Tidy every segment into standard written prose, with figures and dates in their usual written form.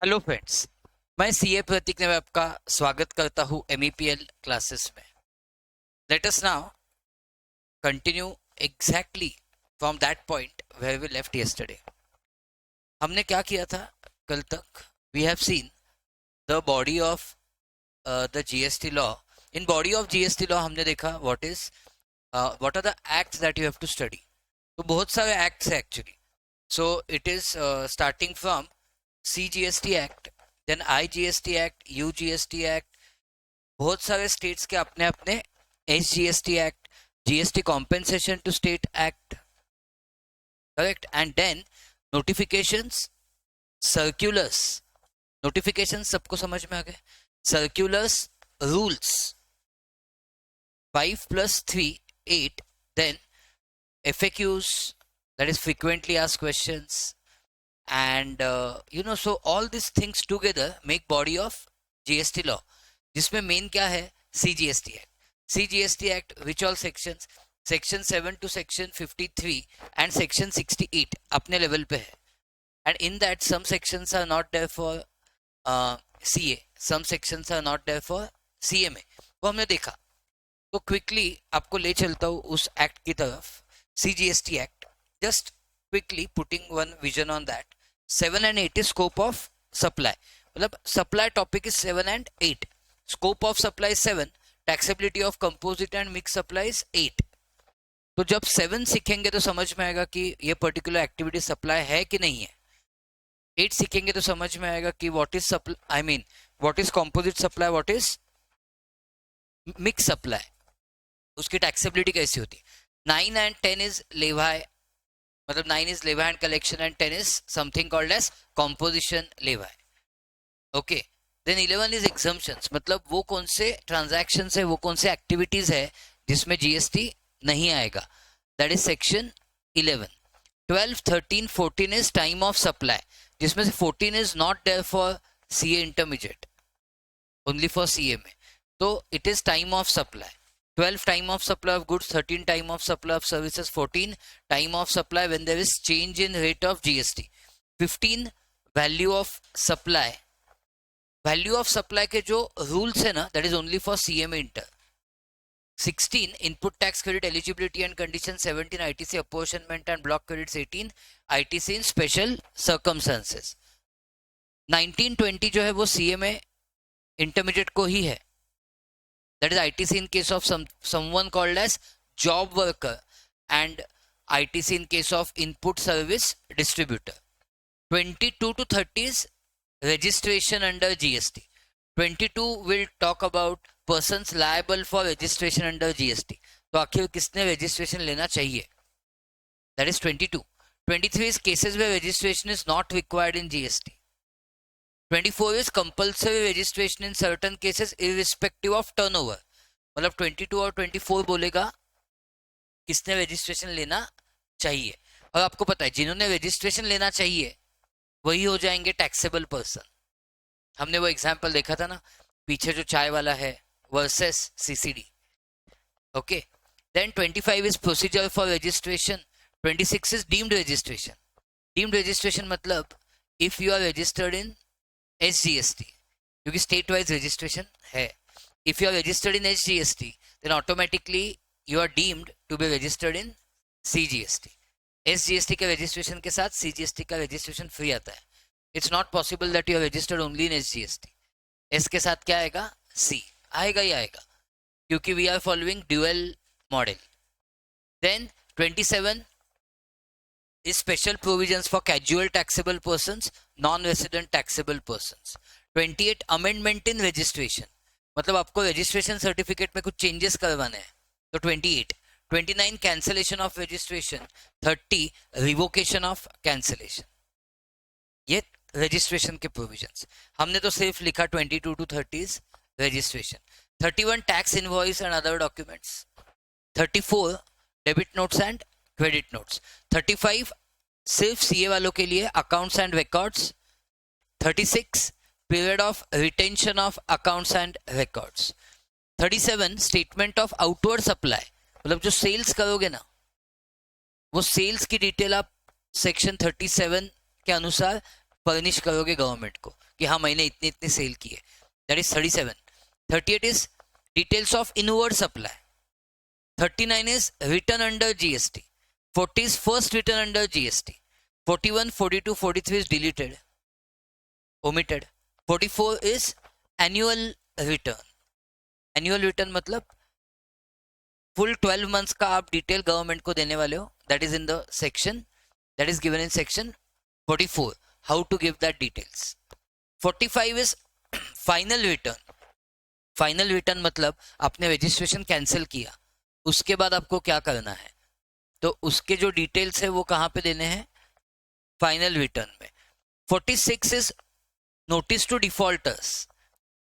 Hello friends. मैं CA Prateek ने आपका स्वागत करता हूं एमईपीएल क्लासेस में। Let us now continue exactly from that point where we left yesterday. हमने क्या किया था कल तक? We have seen the body of the GST law. In body of GST law हमने देखा what are the acts that you have to study. तो बहुत सारे एक्ट्स है actually. So it is starting from CGST act, then IGST act, UGST act, बहुत सारे states के अपने अपने SGST act, GST compensation to state act, correct. And then notifications, circulars. Notification सबको समझ में आ गए? Circulars, rules, 5 + 3 8, then FAQs, that is frequently asked questions, and so all these things together make body of GST law, जिसमें main क्या है? CGST act. CGST act which all sections? Section 7 to section 53 and section 68 अपने level पे है। and in that some sections are not there for CA, some sections are not there for CMA। वो हमने देखा। तो quickly आपको ले चलता हूँ उस एक्ट की तरफ, CGST act. Just quickly putting one vision on that. 7 and 8 is scope of supply, मतलब supply topic is 7 and 8, scope of supply is 7, taxability of composite and mixed supply is 8। तो जब 7 सीखेंगे तो समझ में आएगा कि ये पर्टिकुलर एक्टिविटी सप्लाई है कि नहीं है। 8 सीखेंगे तो समझ में आएगा कि what is supply, I mean what is composite supply, what is mix supply, उसकी टैक्सेबिलिटी कैसी होती है। 9 and 10 इज लेवाई, मतलब 9 is levy and collection and 10 is something called as composition levy. Okay. Then 11 is exemptions, मतलब वो कौन से transaction है, वो कौन से एक्टिविटीज है जिसमें जीएसटी नहीं आएगा, that is section 11। 12, 13, 14 is time of supply, जिसमें से 14 is not there for CA intermediate, only for CA में। तो it is time of supply. 12 time of supply of goods, 13 time of supply of services, 14 time of supply when there is change in rate of GST, 15 value of supply। Value of supply के जो rules है ना, that is only for CMA inter. 16 input tax credit eligibility and condition, 17 ITC apportionment and block credits, 18 ITC in special circumstances. 19, 20 जो है वो CMA intermediate को ही है, that is ITC in case of someone called as job worker, and ITC in case of input service distributor। 22 to 30 is registration under GST। 22 will talk about persons liable for registration under GST। तो आखिर किसने registration लेना चाहिए, that is 22। 23 is cases where registration is not required in GST। 24 is compulsory registration in certain cases irrespective of turnover, मतलब 22 और 24 बोलेगा किसने registration लेना चाहिए। और आपको पता है जिन्होंने रजिस्ट्रेशन लेना चाहिए वही हो जाएंगे टैक्सेबल पर्सन। हमने वो एग्जांपल देखा था ना, पीछे जो चाय वाला है versus CCD। Okay. Then 25 is procedure for registration. 26 is deemed registration. Deemed registration मतलब if you are registered in SGST, क्योंकि स्टेट वाइज रजिस्ट्रेशन है। If you are registered in SGST, then automatically you are deemed to be registered in CGST। SGST के registration के साथ CGST का registration free आता है। It's not possible that you are registered only in SGST। S के साथ क्या आएगा? C आएगा ही आएगा, क्योंकि we are following dual model। Then 27 is special provisions for casual taxable persons, non-resident taxable persons। 28 amendment in registration, मतलब आपको registration certificate में कुछ चेंजेस करवाने हैं, तो 28। 29 cancellation of registration. 30 revocation of cancellation. ये रजिस्ट्रेशन के प्रोविजंस। हमने तो सिर्फ लिखा 22 to 30 registration. 31 tax invoice and other documents. 34 debit notes and credit notes. 35 सिर्फ सीए वालों के लिए accounts and records. 36 period of retention of accounts and records। 37 statement of outward supply, मतलब जो सेल्स करोगे ना वो सेल्स की डिटेल आप सेक्शन 37 के अनुसार फर्निश करोगे गवर्नमेंट को कि हाँ मैंने इतने इतने सेल किए, that is 37. 38 is details of inward supply. 39 is written under GST. 40 is first written under GST. 41, 42, 43 is deleted, omitted. 44 is annual return. Annual return मतलब full 12 months का आप डिटेल गवर्नमेंट को देने वाले हो. That is in the section, that is given in section 44. How to give that details. 45 is final return. Final return मतलब आपने registration cancel किया, उसके बाद आपको क्या करना है, तो उसके जो डिटेल्स है वो कहाँ पे देने हैं, फाइनल रिटर्न में. 46 इज नोटिस टू डिफॉल्टर्स.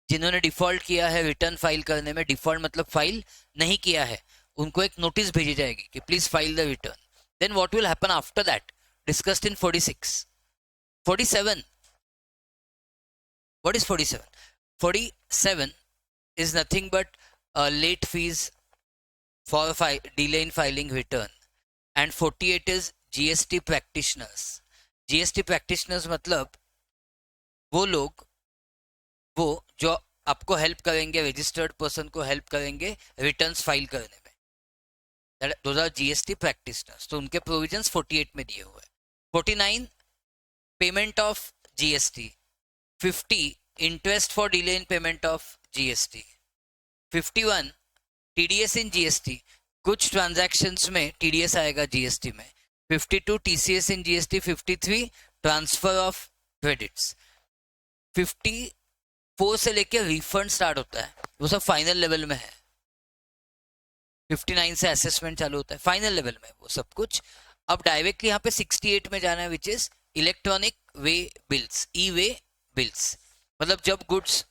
जिन्होंने डिफॉल्ट किया है रिटर्न फाइल करने में, डिफॉल्ट मतलब फाइल नहीं किया है, उनको एक नोटिस भेजी जाएगी कि please file the return. Then what will happen after that, discussed in 46. 47, what is 47? 47 is nothing but late fees for delay in filing return. And 48 is GST practitioners. GST practitioners मतलब वो लोग वो जो आपको help करेंगे, registered person को help करेंगे returns file करने में. those are GST practitioners. तो उनके प्रोविजंस 48 में दिए हुए हैं. 49 payment of GST. 50 interest for delay in payment of GST. 51 TDS in GST. कुछ ट्रांजैक्शंस में TDS आएगा GST में. 52 TCS in GST. 53 transfer of credits. 54 से लेके रिफंड स्टार्ट होता है, वो सब फाइनल लेवल में है. 59 से असेसमेंट चालू होता है, फाइनल लेवल में वो सब कुछ. अब डायरेक्टली यहाँ पे 68 में जाना है, which is electronic way bills, E way bills. मतलब जब गुड्स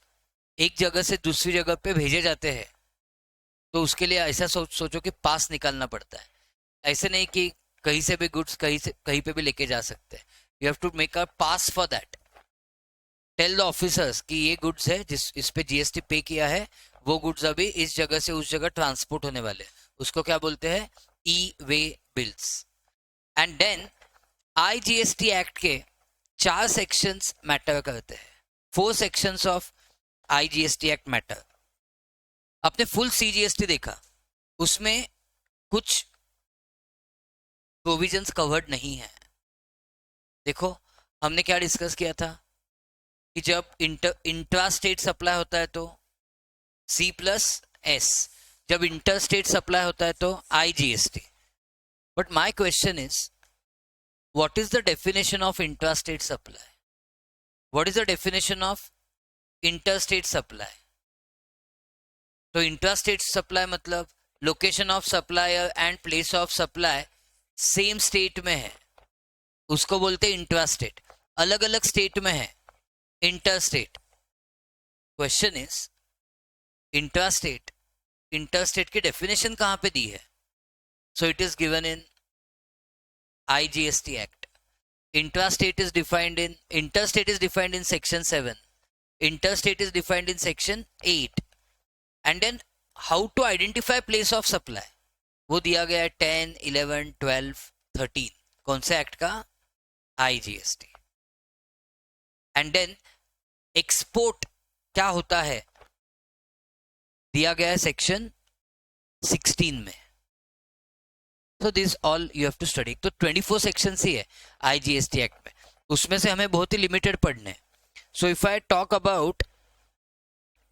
एक जगह से दूसरी जगह पे भेजे जाते हैं तो उसके लिए ऐसा सोचो कि पास निकालना पड़ता है. ऐसे नहीं कि कहीं से भी गुड्स कहीं पे भी लेके जा सकते हैं. You have to make a pass for that. Tell the officers कि ये गुड्स है जिस इस पे GST पे किया है, वो गुड्स अभी इस जगह से उस जगह ट्रांसपोर्ट होने वाले, उसको क्या बोलते हैं, e way bills. And then IGST act के 4 सेक्शंस मैटर करते हैं. 4 sections of IGST act matter. आपने फुल CGST देखा, उसमें कुछ प्रोविजंस कवर्ड नहीं है. देखो हमने क्या डिस्कस किया था कि जब इंट्रा स्टेट सप्लाई होता है तो C+S, जब इंटर स्टेट सप्लाई होता है तो IGST. But my question is, what is the definition of intra state supply? What is the definition of interstate supply? तो इंट्रास्टेट सप्लाई मतलब location of supplier and place of supply same state में है, उसको बोलते हैं intrastate. अलग अलग state में है interstate. Question is intrastate, interstate की डेफिनेशन कहां पे दी है? सो it is given in IGST act. Intrastate is defined in, interstate is defined in section 7. Interstate is defined in section 8. And then how to identify place of supply वो दिया गया है 10, 11, 12, 13. कौन से एक्ट का? IGST. And then export क्या होता है दिया गया है सेक्शन 16 में. So this all you have to study. तो 24 सेक्शन ही है IGST एक्ट में, उसमें से हमें बहुत ही लिमिटेड पढ़ने हैं. So if I talk about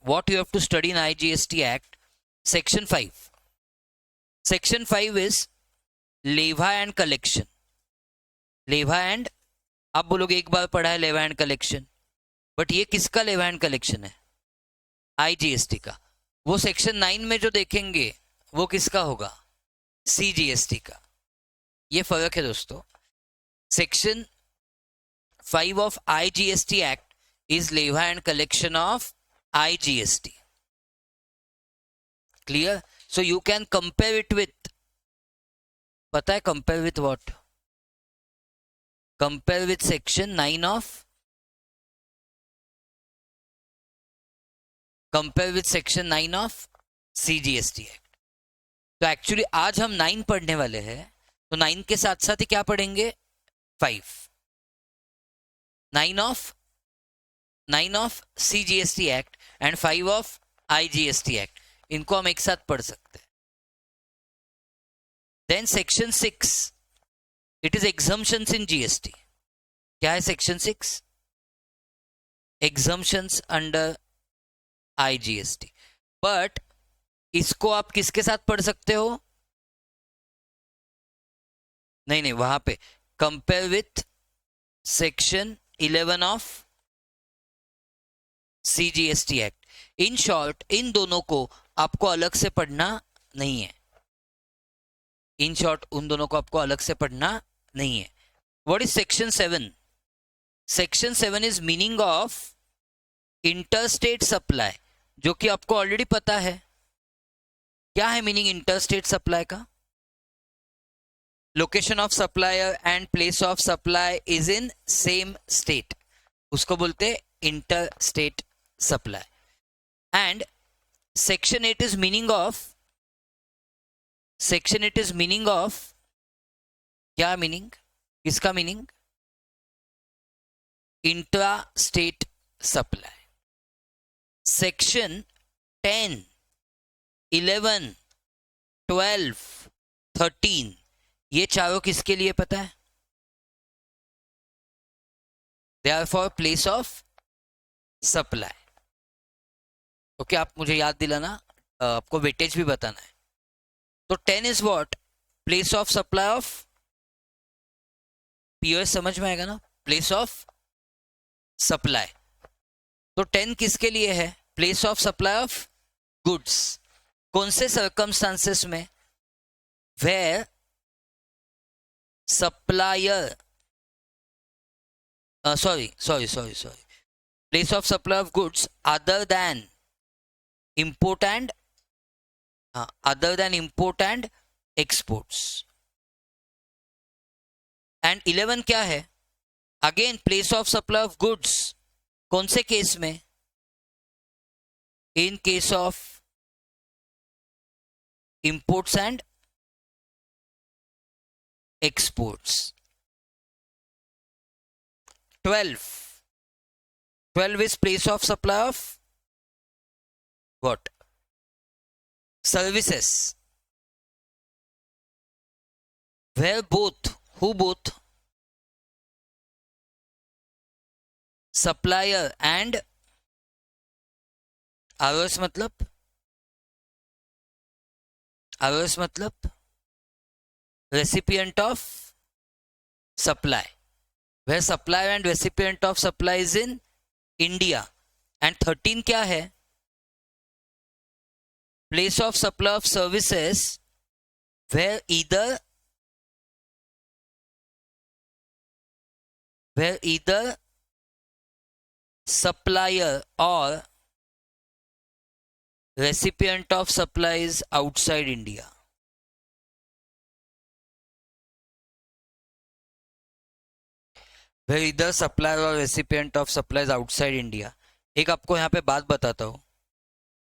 what you have to study in IGST Act, Section 5. Section 5 is leva and collection. Leva and, आप बोलोगे एक बार पढ़ा है लेवा एंड कलेक्शन, बट ये किसका लेवा एंड कलेक्शन है? IGST का. वो सेक्शन 9 में जो देखेंगे वो किसका होगा? CGST का. ये फर्क है दोस्तों. Section 5 of IGST Act is leva and collection of IGST. Clear? So you can compare it with, पता है compare with what? Compare with section 9 of, compare with section 9 of CGST Act. तो actually आज हम 9 पढ़ने वाले हैं, तो 9 के साथ साथ ही क्या पढ़ेंगे? 5. 9 of 9 of CGST act and 5 of IGST act, इनको हम एक साथ पढ़ सकते हैं. Then section 6, it is exemptions in GST. क्या है section 6? Exemptions under IGST. But इसको आप किसके साथ पढ़ सकते हो? नहीं, वहां पे compare with section 11 of CGST act. In short इन दोनों को आपको अलग से पढ़ना नहीं है. इन शॉर्ट उन दोनों को आपको अलग से पढ़ना नहीं है. What is section 7? Section 7 is meaning of interstate supply, जो कि आपको ऑलरेडी पता है. क्या है मीनिंग इंटरस्टेट सप्लाई का? Location of supplier and place of supply is in same state, उसको बोलते हैं interstate supply. And section 8 is meaning of, section 8 is meaning of, क्या मीनिंग? इसका meaning intra state supply. Section 10, 11, 12, 13, ये चारों किसके लिए पता है? They are for place of supply. Okay, आप मुझे याद दिलाना, आपको वेटेज भी बताना है. तो 10 is what? Place of supply of POS, समझ में आएगा ना? Place of supply. तो 10 किसके लिए है? Place of supply of goods. कौन से सर्कमस्टांसेस में? Where supplier, sorry, place of supply of goods other than import and exports. And 11 क्या है? Again place of supply of goods. कौन से केस में? In case of imports and exports. 12 is place of supply of what? Services. Where both, who both? Supplier and ours मतलब recipient of supply. Where supplier and recipient of supply is in India. And 13 क्या है? Place of supply of services where either supplier or recipient of supply is outside India. Where either supplier or recipient of supplies outside India. एक आपको यहाँ पे बात बताता हूँ,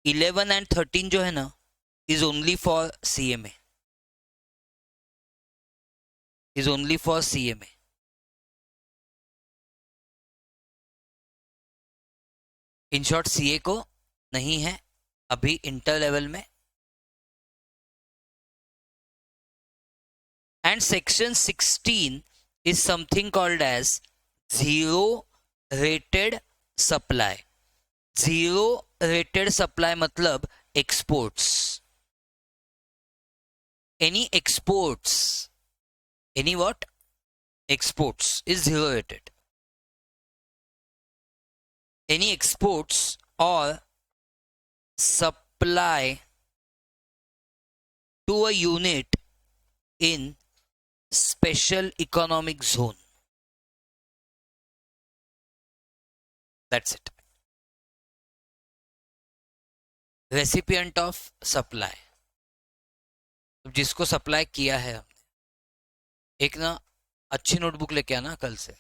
11 and 13 जो है ना, is only for CMA. Is only for CMA. In short CA को नहीं है अभी इंटर लेवल में. And section 16 is something called as zero rated supply. Zero rated supply मतलब exports. Any exports, any what? Exports is zero rated. Any exports or supply to a unit in special economic zone. That's it. Recipient of supply, जिसको supply किया है हमने. एक ना अच्छी notebook लेके आना कल से.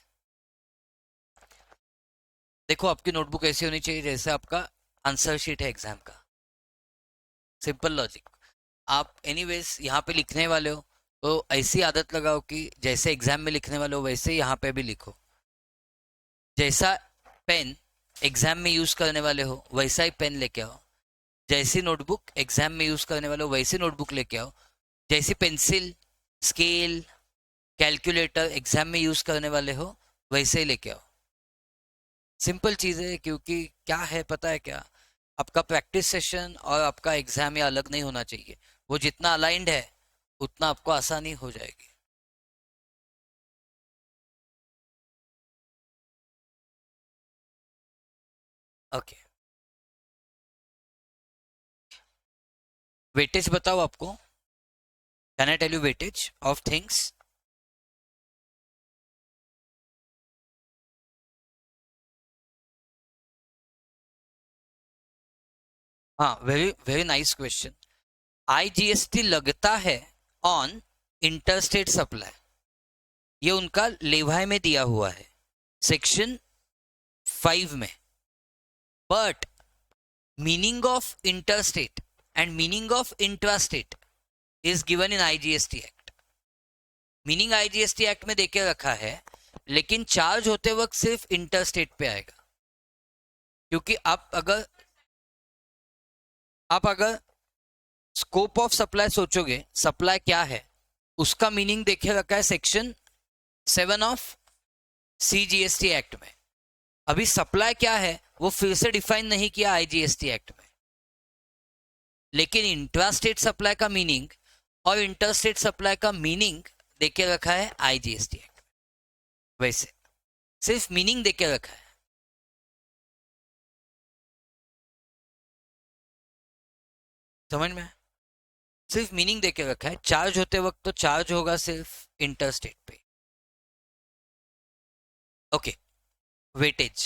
देखो आपकी नोटबुक ऐसी होनी चाहिए जैसे आपका आंसर शीट है एग्जाम का. Simple logic. आप एनीवेज यहाँ पे लिखने वाले हो तो ऐसी आदत लगाओ कि जैसे एग्जाम में लिखने वाले हो वैसे यहाँ पे भी लिखो. जैसा पेन एग्जाम में यूज करने वाले हो वैसा ही पेन लेके आओ, जैसी नोटबुक एग्जाम में यूज करने वाले हो वैसी नोटबुक लेके आओ, जैसी पेंसिल, स्केल, कैलकुलेटर एग्जाम में यूज करने वाले हो वैसे ही लेके आओ। सिंपल चीज़ है, क्योंकि क्या है पता है क्या, आपका प्रैक्टिस सेशन और आपका एग्जाम ये अलग नहीं होना चाहिए। वो जितना अलाइंड है उतना आपको आसानी हो जाएगी। ओके, वेटेज बताओ आपको, can I tell you weightage of things? हाँ, very very nice question. IGST लगता है ऑन इंटरस्टेट सप्लाई, ये उनका लेवाई में दिया हुआ है सेक्शन 5 में। But meaning of interstate and meaning of intrastate is given in IGST act. Meaning IGST act में देके रखा है, लेकिन चार्ज होते वक्त सिर्फ इंटरस्टेट पे आएगा। क्योंकि आप अगर स्कोप ऑफ सप्लाई सोचोगे, सप्लाई क्या है उसका मीनिंग देखे रखा है सेक्शन 7 ऑफ सीजीएसटी एक्ट में। अभी सप्लाई क्या है वो फिर से डिफाइन नहीं किया आईजीएसटी एक्ट में, लेकिन इंट्रास्टेट सप्लाई का मीनिंग और इंटरस्टेट सप्लाई का मीनिंग देके रखा है आईजीएसटी एक्ट में। वैसे सिर्फ मीनिंग देके रखा है। समझ में? सिर्फ मीनिंग देके रखा है। चार्ज होते वक्त तो चार्ज होगा सिर्फ इंटरस्टेट पे। ओके, वेटेज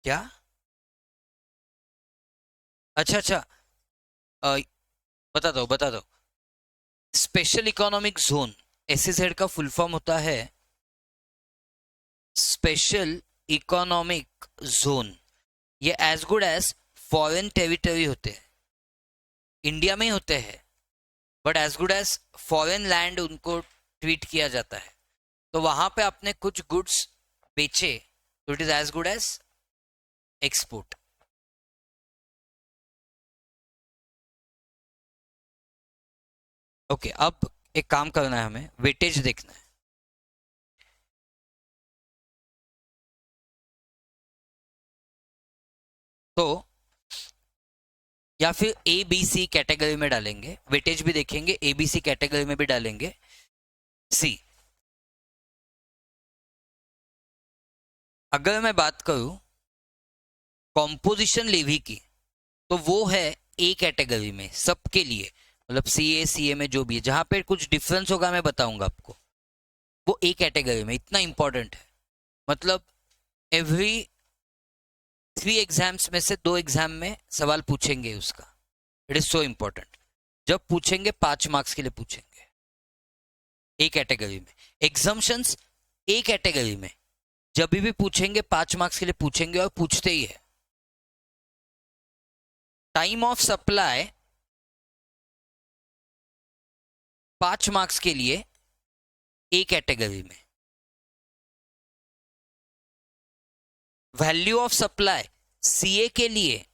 क्या? अच्छा अच्छा, अ, बता दो। स्पेशल इकोनॉमिक जोन, एसईजेड का फुल फॉर्म होता है स्पेशल इकोनॉमिक जोन। ये as good as foreign territory होते हैं, इंडिया में ही होते हैं, but as good as foreign land उनको ट्रीट किया जाता है। तो वहां पे आपने कुछ गुड्स बेचे तो it is as good as export. Okay, अब एक काम करना है, हमें वेटेज देखना है। तो या फिर ए बी सी कैटेगरी में डालेंगे, वेटेज भी देखेंगे, ए बी सी कैटेगरी में भी डालेंगे। सी, अगर मैं बात करूं कॉम्पोजिशन लेवी की, तो वो है ए कैटेगरी में सबके लिए, मतलब सी ए में जो भी है, जहां पे कुछ डिफरेंस होगा मैं बताऊंगा आपको, वो ए कैटेगरी में। इतना इंपॉर्टेंट है, मतलब एवरी 3 एग्जाम्स में से 2 एग्जाम में सवाल पूछेंगे उसका। It is so important. जब पूछेंगे 5 मार्क्स के लिए पूछेंगे ए कैटेगरी में। एग्जाम्शंस ए कैटेगरी में जब भी पूछेंगे 5 मार्क्स के लिए पूछेंगे, और पूछते ही है। टाइम ऑफ सप्लाई 5 मार्क्स के लिए ए कैटेगरी में। वैल्यू ऑफ सप्लाई सीए के लिए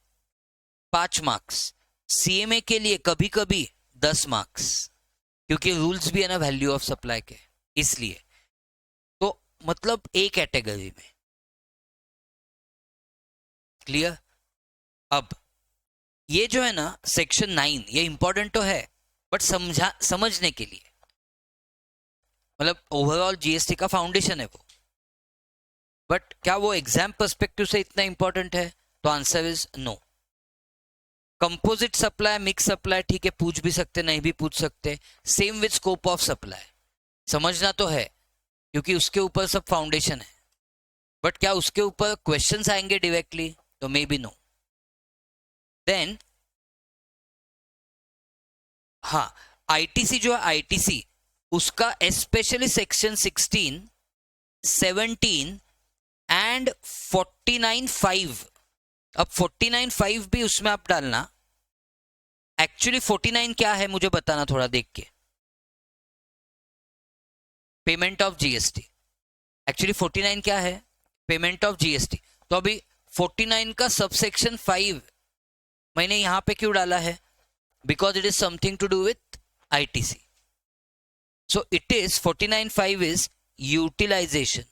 5 मार्क्स, सीएमए के लिए कभी कभी 10 मार्क्स, क्योंकि रूल्स भी है ना वैल्यू ऑफ सप्लाई के, इसलिए। तो मतलब ए कैटेगरी में। क्लियर? अब ये जो है ना सेक्शन 9, ये इंपॉर्टेंट तो है, बट समझने के लिए, मतलब ओवरऑल जीएसटी का फाउंडेशन है वो। बट क्या वो एग्जाम पर्सपेक्टिव से इतना इंपॉर्टेंट है? तो answer is no. Composite supply, mix supply, ठीक है, पूछ भी सकते, नहीं भी पूछ सकते। Same with scope of supply, समझना तो है, क्योंकि उसके ऊपर सब फाउंडेशन है। बट क्या उसके ऊपर क्वेश्चंस आएंगे डायरेक्टली? तो मे बी नो। देन हाँ, आईटीसी जो है, आईटीसी उसका स्पेशली सेक्शन 16, 17 एंड 49(5). अब 49(5) भी उसमें आप डालना। एक्चुअली 49 क्या है मुझे बताना थोड़ा देख के। Payment of GST. एक्चुअली 49 क्या है? Payment of GST. तो अभी 49 का सबसेक्शन 5 मैंने यहां पे क्यों डाला है? Because it is something to do with ITC. So it is 49.5 is utilisation.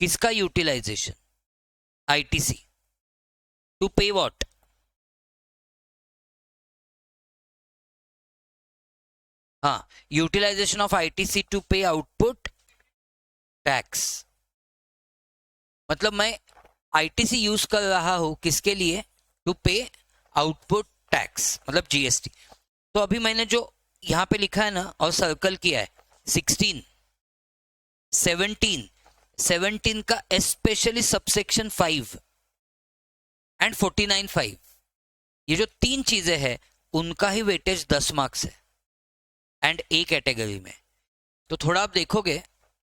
किसका utilisation? ITC to pay what? हाँ, utilisation of ITC to pay output tax. मतलब मैं आईटीसी यूज कर रहा हूं किसके लिए? टू पे आउटपुट टैक्स, मतलब जीएसटी। तो अभी मैंने जो यहां पे लिखा है ना और सर्कल किया है 16, 17 का स्पेशली सबसेक्शन 5 एंड 49.5, ये जो तीन चीजें हैं उनका ही वेटेज 10 मार्क्स है एंड ए कैटेगरी में। तो थोड़ा आप देखोगे,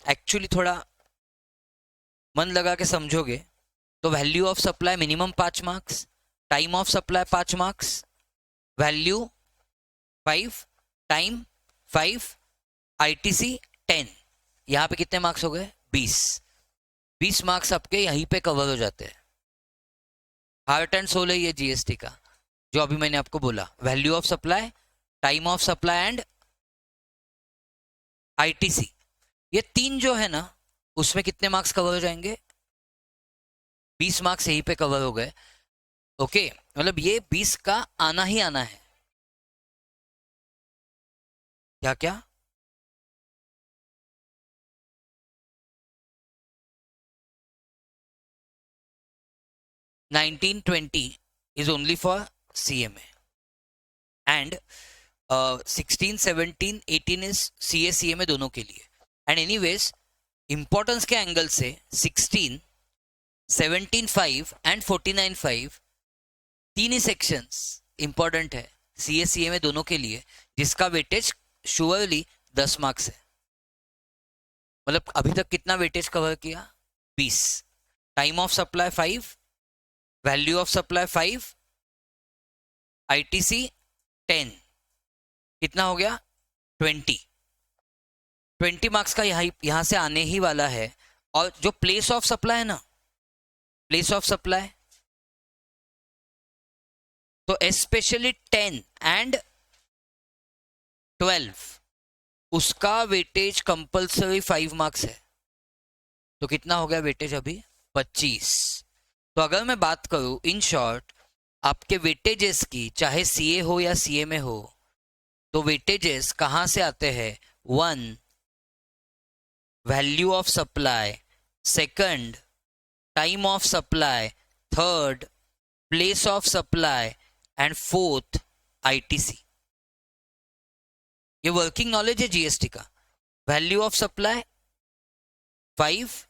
एक्चुअली थोड़ा मन लगा के समझोगे तो value of supply minimum 5 marks, time of supply 5 marks, value 5, time 5, ITC 10, यहां पे कितने मार्क्स हो गए? 20 मार्क्स आपके यहीं पे कवर हो जाते हैं। हार्ट एंड सोल है ये जीएसटी का, जो अभी मैंने आपको बोला, value of supply, time of supply and ITC. ये तीन जो है ना, उसमें कितने मार्क्स कवर हो जाएंगे? 20 मार्क्स यहीं पे कवर हो गए। ओके, मतलब ये 20 का आना ही आना है। क्या क्या? 19-20 is only for CMA and 16, 17, 18 is CA CMA दोनों के लिए। एंड एनीवेज इंपॉर्टेंस के एंगल से 16, 17.5 एंड 49.5 तीन ही सेक्शंस इंपॉर्टेंट है सीए सीएमए दोनों के लिए, जिसका वेटेज श्योरली 10 मार्क्स है। मतलब अभी तक कितना वेटेज कवर किया? 20। Time of supply 5, value of supply 5, ITC 10, कितना हो गया? 20 मार्क्स का यहां से आने ही वाला है। और जो प्लेस ऑफ सप्लाई है ना, प्लेस ऑफ सप्लाई, तो स्पेशली 10 एंड 12 उसका वेटेज कंपल्सरी 5 मार्क्स है। तो कितना हो गया वेटेज अभी? 25। तो अगर मैं बात करूं इन शॉर्ट आपके वेटेजेस की, चाहे सीए हो या सीएमए हो, तो वेटेजेस कहां से आते हैं? 1, value of supply, second, time of supply, third, place of supply and fourth, ITC. ये वर्किंग नॉलेज है जीएसटी का। Value of supply 5,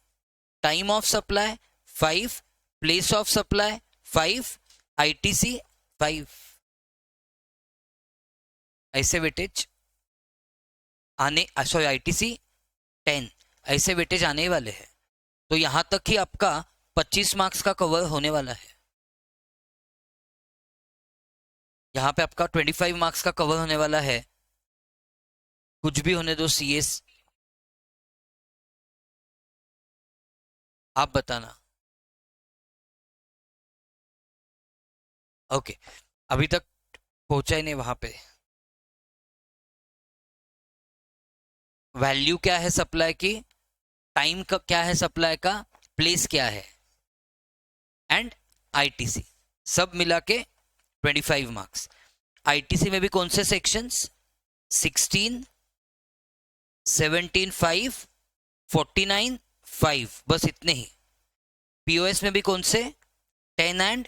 time of supply 5, place of supply 5, ITC 5। ऐसे वेटेज आने, सॉरी आईटीसी 10, ऐसे वेटेज आने वाले हैं। तो यहां तक ही आपका 25 मार्क्स का कवर होने वाला है। यहां पे आपका 25 मार्क्स का कवर होने वाला है। कुछ भी होने दो सीएस, आप बताना। ओके, अभी तक पहुंचा ही नहीं वहां पे। वैल्यू क्या है सप्लाई की, टाइम का क्या है सप्लाई का, प्लेस क्या है, एंड आईटीसी, सब मिला के 25 मार्क्स। आईटीसी में भी कौन से सेक्शंस? 16, 17, 5, 49, 5, बस इतने ही। पीओएस में भी कौन से? 10 एंड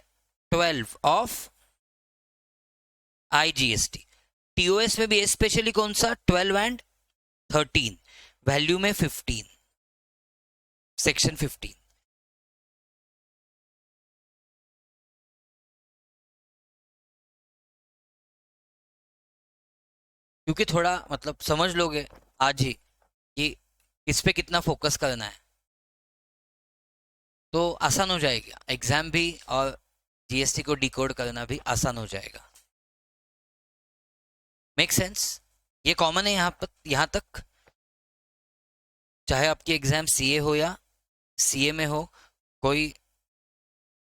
12 ऑफ आईजीएसटी। टीओएस में भी स्पेशली कौन सा? 12 एंड 13, वैल्यू में 15, सेक्शन 15। क्योंकि थोड़ा मतलब समझ लोगे आज ही कि इस पे कितना फोकस करना है, तो आसान हो जाएगा एग्जाम भी और जीएसटी को डिकोड करना भी आसान हो जाएगा। Make sense? ये कॉमन है यहाँ पर, यहाँ तक। चाहे आपकी एग्जाम सीए हो या सीए में हो, कोई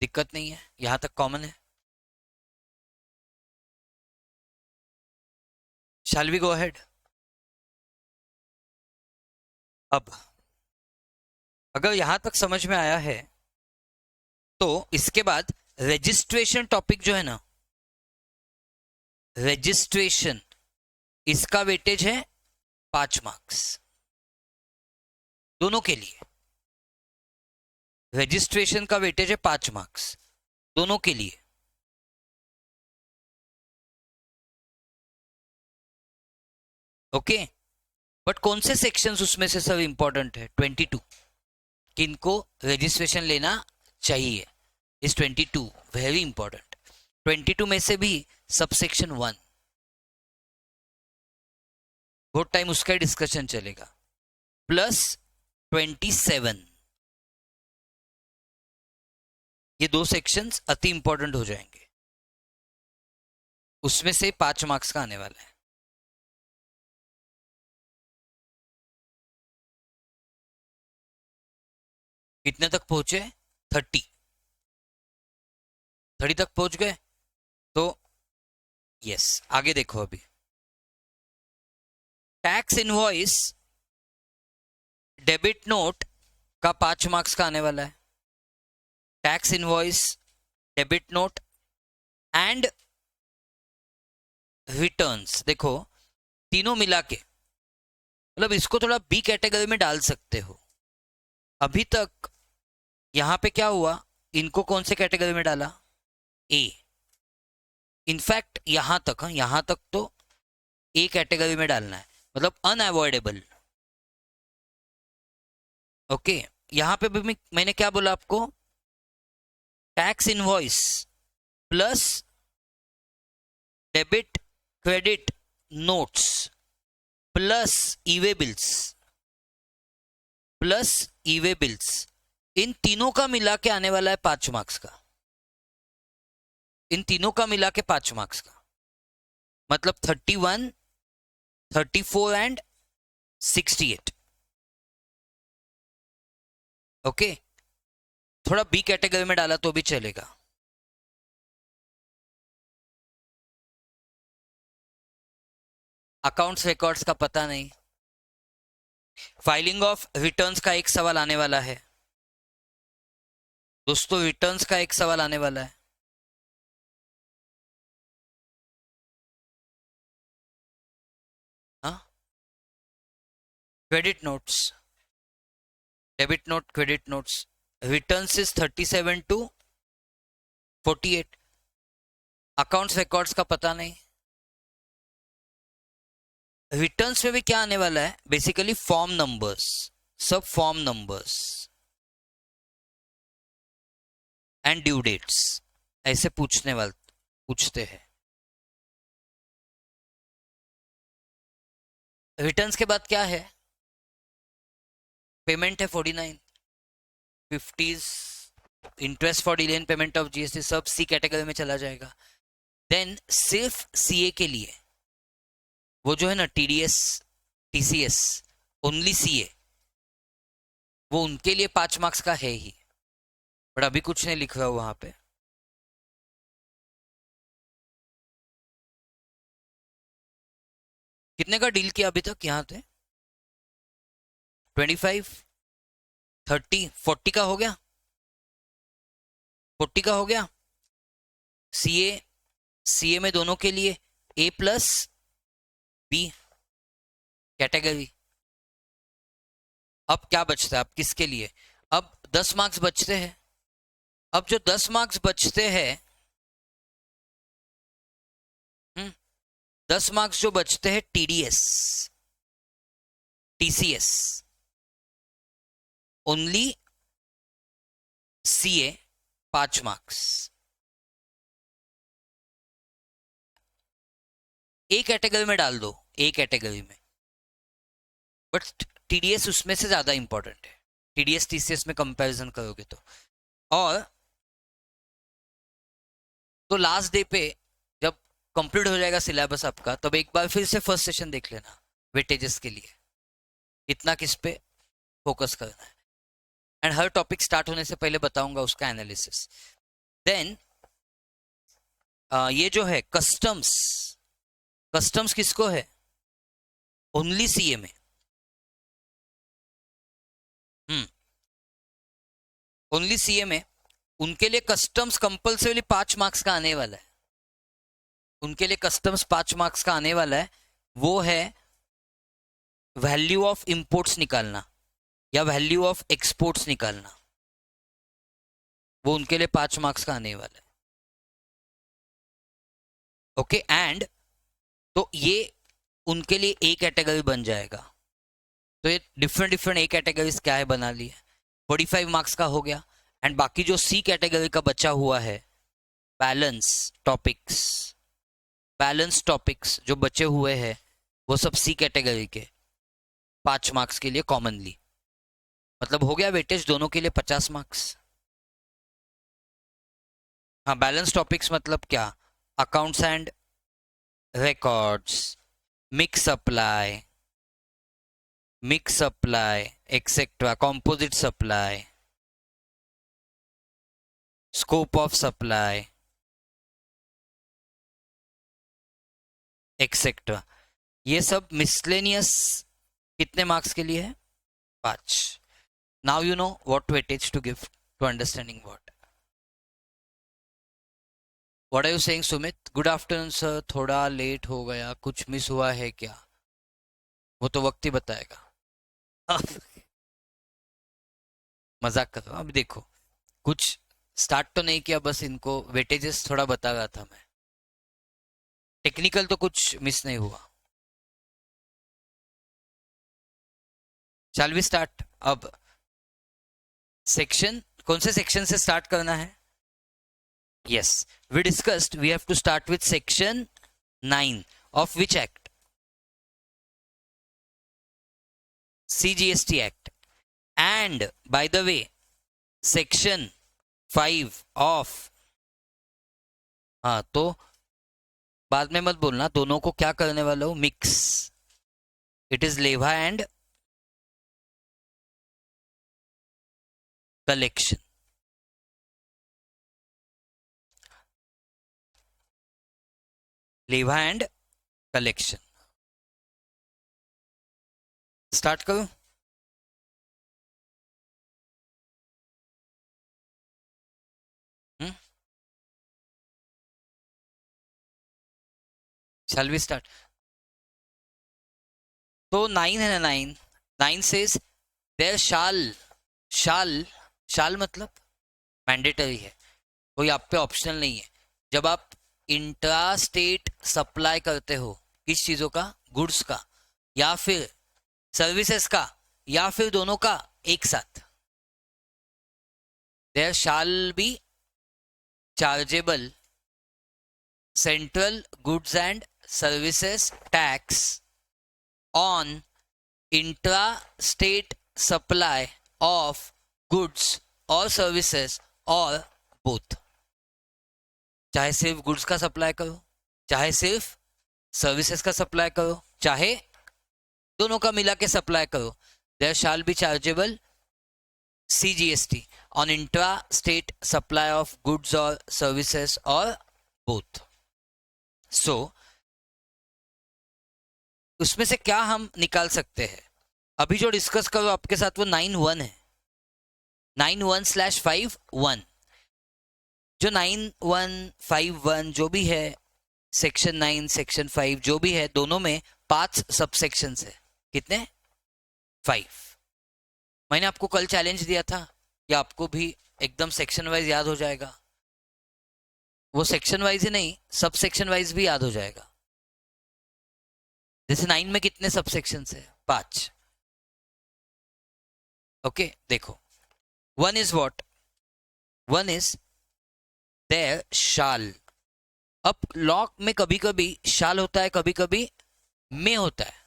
दिक्कत नहीं है, यहां तक कॉमन है। Shall we go ahead? अब अगर यहां तक समझ में आया है तो इसके बाद रजिस्ट्रेशन टॉपिक जो है ना, रजिस्ट्रेशन, इसका वेटेज है 5 मार्क्स दोनों के लिए। रजिस्ट्रेशन का वेटेज है 5 मार्क्स दोनों के लिए। ओके, बट कौन से सेक्शंस उसमें से सब इंपॉर्टेंट है? 22, किनको रजिस्ट्रेशन लेना चाहिए इस 22 वेरी इंपॉर्टेंट। 22 में से भी सबसेक्शन 1, बहुत टाइम उसका डिस्कशन चलेगा, प्लस 27, ये 2 सेक्शंस अति इंपॉर्टेंट हो जाएंगे, उसमें से 5 मार्क्स का आने वाला है। कितने तक पहुंचे? 30 तक पहुंच गए। तो यस, आगे देखो, अभी टैक्स इनवॉइस, डेबिट नोट का 5 मार्क्स का आने वाला है। Tax invoice, debit note and returns, देखो तीनों मिला के, मतलब इसको थोड़ा बी कैटेगरी में डाल सकते हो। अभी तक यहां पे क्या हुआ, इनको कौन से कैटेगरी में डाला? ए। इनफैक्ट यहां तक, हाँ यहां तक तो ए कैटेगरी में डालना है, मतलब अनअवॉइडेबल। ओके, यहां पे भी मैंने क्या बोला आपको? Tax invoice plus debit credit notes plus e way bills, plus e way bills, इन तीनों का मिला के आने वाला है 5 मार्क्स का। इन तीनों का मिला के 5 मार्क्स का, मतलब 31, 34 एंड 68। ओके, थोड़ा बी कैटेगरी में डाला तो भी चलेगा। अकाउंट्स रिकॉर्ड्स का पता नहीं, फाइलिंग ऑफ रिटर्न्स का एक सवाल आने वाला है दोस्तों, रिटर्न्स का एक सवाल आने वाला है। हाँ, credit notes, debit note, credit notes, returns is 37 to 48। Accounts records का पता नहीं। रिटर्न्स में भी क्या आने वाला है? बेसिकली फॉर्म नंबर्स, सब form numbers and due dates, ऐसे पूछते हैं। रिटर्न्स के बाद क्या है? पेमेंट है 49, 50s, interest for delay in payment of GST, सब सी कैटेगरी में चला जाएगा। देन सिर्फ सीए के लिए वो जो है ना, टीडीएस, टीसीएस, ओनली सीए, वो उनके लिए 5 मार्क्स का है ही, बट अभी कुछ नहीं लिख रहा वहां पे। कितने का डील किया अभी तक यहाँ पे? 25, 30, 40 का हो गया, 40 का हो गया। सीए, सीए में दोनों के लिए ए प्लस बी कैटेगरी। अब क्या बचता है? अब किसके लिए? अब 10 मार्क्स बचते हैं। अब जो 10 मार्क्स बचते हैं, 10 मार्क्स जो बचते हैं, TDS, TCS, only CA 5 marks. A category में डाल दो, ए कैटेगरी में, बट टीडीएस उसमें से ज्यादा इंपॉर्टेंट है, टीडीएस टीसीएस में कंपैरिजन करोगे तो। और तो लास्ट डे पे जब कंप्लीट हो जाएगा सिलेबस आपका, तब एक बार फिर से फर्स्ट सेशन देख लेना वेटेजेस के लिए। इतना किस पे? फोकस करना है, एंड हर टॉपिक स्टार्ट होने से पहले बताऊंगा उसका एनालिसिस। देन ये जो है कस्टम्स, कस्टम्स किसको है? ओनली सीए में। ओनली सीए में उनके लिए कस्टम्स कंपल्सरी 5 मार्क्स का आने वाला है। उनके लिए कस्टम्स 5 मार्क्स का आने वाला है, वो है वैल्यू ऑफ इंपोर्ट्स निकालना या वैल्यू ऑफ एक्सपोर्ट्स निकालना। वो उनके लिए 5 मार्क्स का आने वाला है। ओके, एंड तो ये उनके लिए ए कैटेगरी बन जाएगा। तो ये डिफरेंट डिफरेंट ए कैटेगरीज क्या है बना ली है, 45 मार्क्स का हो गया। एंड बाकी जो सी कैटेगरी का बचा हुआ है बैलेंस टॉपिक्स, बैलेंस टॉपिक्स जो बचे हुए हैं वो सब सी कैटेगरी के 5 मार्क्स के लिए कॉमनली, मतलब हो गया वेटेज दोनों के लिए 50 मार्क्स। हाँ, बैलेंस टॉपिक्स मतलब क्या? Accounts and records, mix supply, etcetera, composite supply, scope of supply, etcetera, ये सब मिसलेनियस कितने मार्क्स के लिए है? 5। Now you know what weightage to give to understanding what are you saying Sumit? Good afternoon sir, थोड़ा late हो गया, कुछ मिस हुआ है क्या? वो तो वक्त ही बताएगा। मजाक कर रहा हूँ। अब देखो, कुछ स्टार्ट तो नहीं किया, बस इनको वेटेजेस थोड़ा बता रहा था मैं। टेक्निकल तो कुछ मिस नहीं हुआ। Shall we start? अब सेक्शन, कौन से सेक्शन से स्टार्ट करना है? Yes, we discussed we have to start with section 9 of which act? CGST act. And by the way section 5 of, हाँ तो बाद में मत बोलना, दोनों को क्या करने वाला हूं? Mix. It is levy and collection. Levy and collection. Start करूं? Shall we start? तो 9 है ना, 9 सेज देयर शाल मतलब मैंडेटरी है, कोई आप पे ऑप्शनल नहीं है। जब आप इंट्रा स्टेट सप्लाई करते हो किस चीजों का? गुड्स का या फिर सर्विसेज का या फिर दोनों का एक साथ, there shall be chargeable central goods and services tax on intra-state supply of goods or services or both। चाहे सिर्फ गुड्स का सप्लाई करो, चाहे सिर्फ सर्विसेज का सप्लाई करो, चाहे दोनों का मिला के सप्लाई करो, there shall be chargeable CGST on intra-state supply of goods or services or both। So उसमें से क्या हम निकाल सकते हैं? अभी जो डिस्कस करो आपके साथ वो 9(1) है, 9(1)/5(1). जो 9(1)/5(1) जो भी है, सेक्शन 9 सेक्शन 5 जो भी है, दोनों में 5 सब सेक्शन है। कितने? 5। मैंने आपको कल चैलेंज दिया था कि आपको भी एकदम सेक्शन वाइज याद हो जाएगा। वो सेक्शन वाइज ही नहीं, सब सेक्शन वाइज भी याद हो जाएगा। जैसे 9 में कितने सब सेक्शन है? 5। ओके, देखो 1 इज व्हाट? 1 इज देयर शाल। अब लॉक में कभी कभी शाल होता है, कभी कभी में होता है।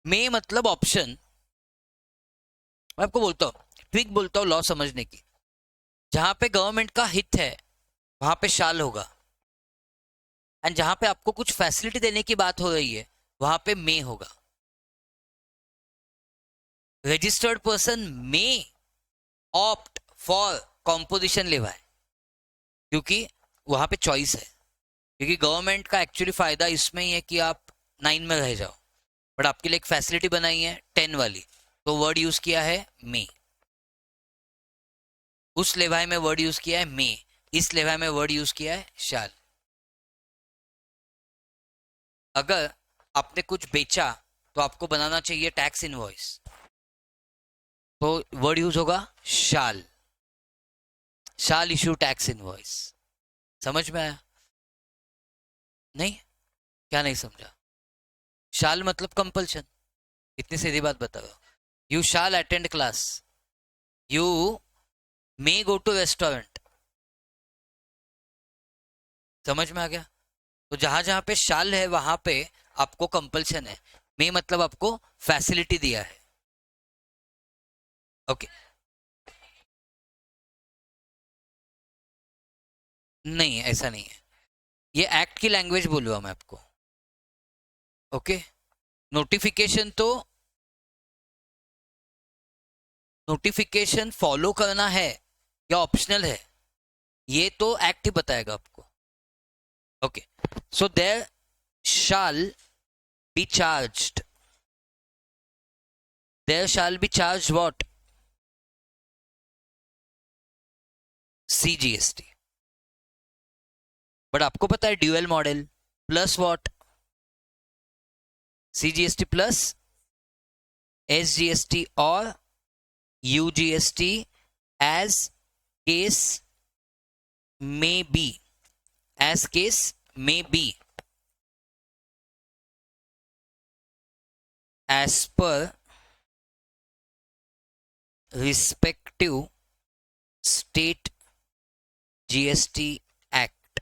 में मतलब ऑप्शन। मैं आपको बोलता हूं, ट्रिक बोलता हूं लॉ समझने की। जहां पे गवर्नमेंट का हित है वहां पे शाल होगा, एंड जहां पे आपको कुछ फैसिलिटी देने की बात हो रही है वहां पे में होगा। registered person may opt for composition लेवाई, क्योंकि वहां पे चॉइस है, क्योंकि गवर्नमेंट का एक्चुअली फायदा इसमें ही है कि आप 9 में रह जाओ, बट आपके लिए एक फैसिलिटी बनाई है 10 वाली, तो वर्ड यूज किया है मे, उस लेवाई में वर्ड यूज किया है मे, इस लेवाई में वर्ड यूज किया है शाल। अगर आपने कुछ बेचा तो आपको बनाना चाहिए टैक्स इनवॉइस, तो वर्ड यूज होगा शाल, शाल इशू टैक्स इनवॉइस। समझ में आया? नहीं? क्या नहीं समझा? शाल मतलब कंपल्शन, इतनी सीधी बात बता रहा हूं। You shall attend class, you may go to restaurant. समझ में आ गया? तो जहां जहां पे शाल है वहां पे आपको कंपल्शन है, मे मतलब आपको फैसिलिटी दिया है। ओके, नहीं ऐसा नहीं है, ये एक्ट की लैंग्वेज बोल रहा हूं मैं आपको। ओके, नोटिफिकेशन तो नोटिफिकेशन फॉलो करना है या ऑप्शनल है, ये तो एक्ट ही बताएगा आपको। Okay, so there shall be charged, there shall be charge what? CGST। But आपको पता है dual model plus what? CGST plus SGST और UGST as case may be, as case may be, as per respective state GST Act।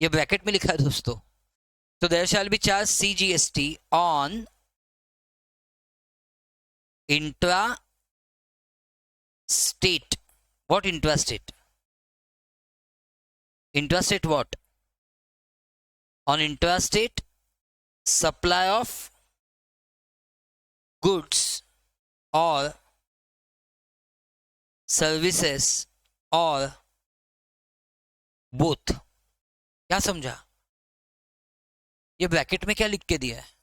ये bracket में लिखा है दोस्तों। So there shall be charged CGST on intra state, what intrastate? Intrastate what? On intrastate supply of goods or services or both। क्या समझा? ये bracket में क्या लिख के दिया है?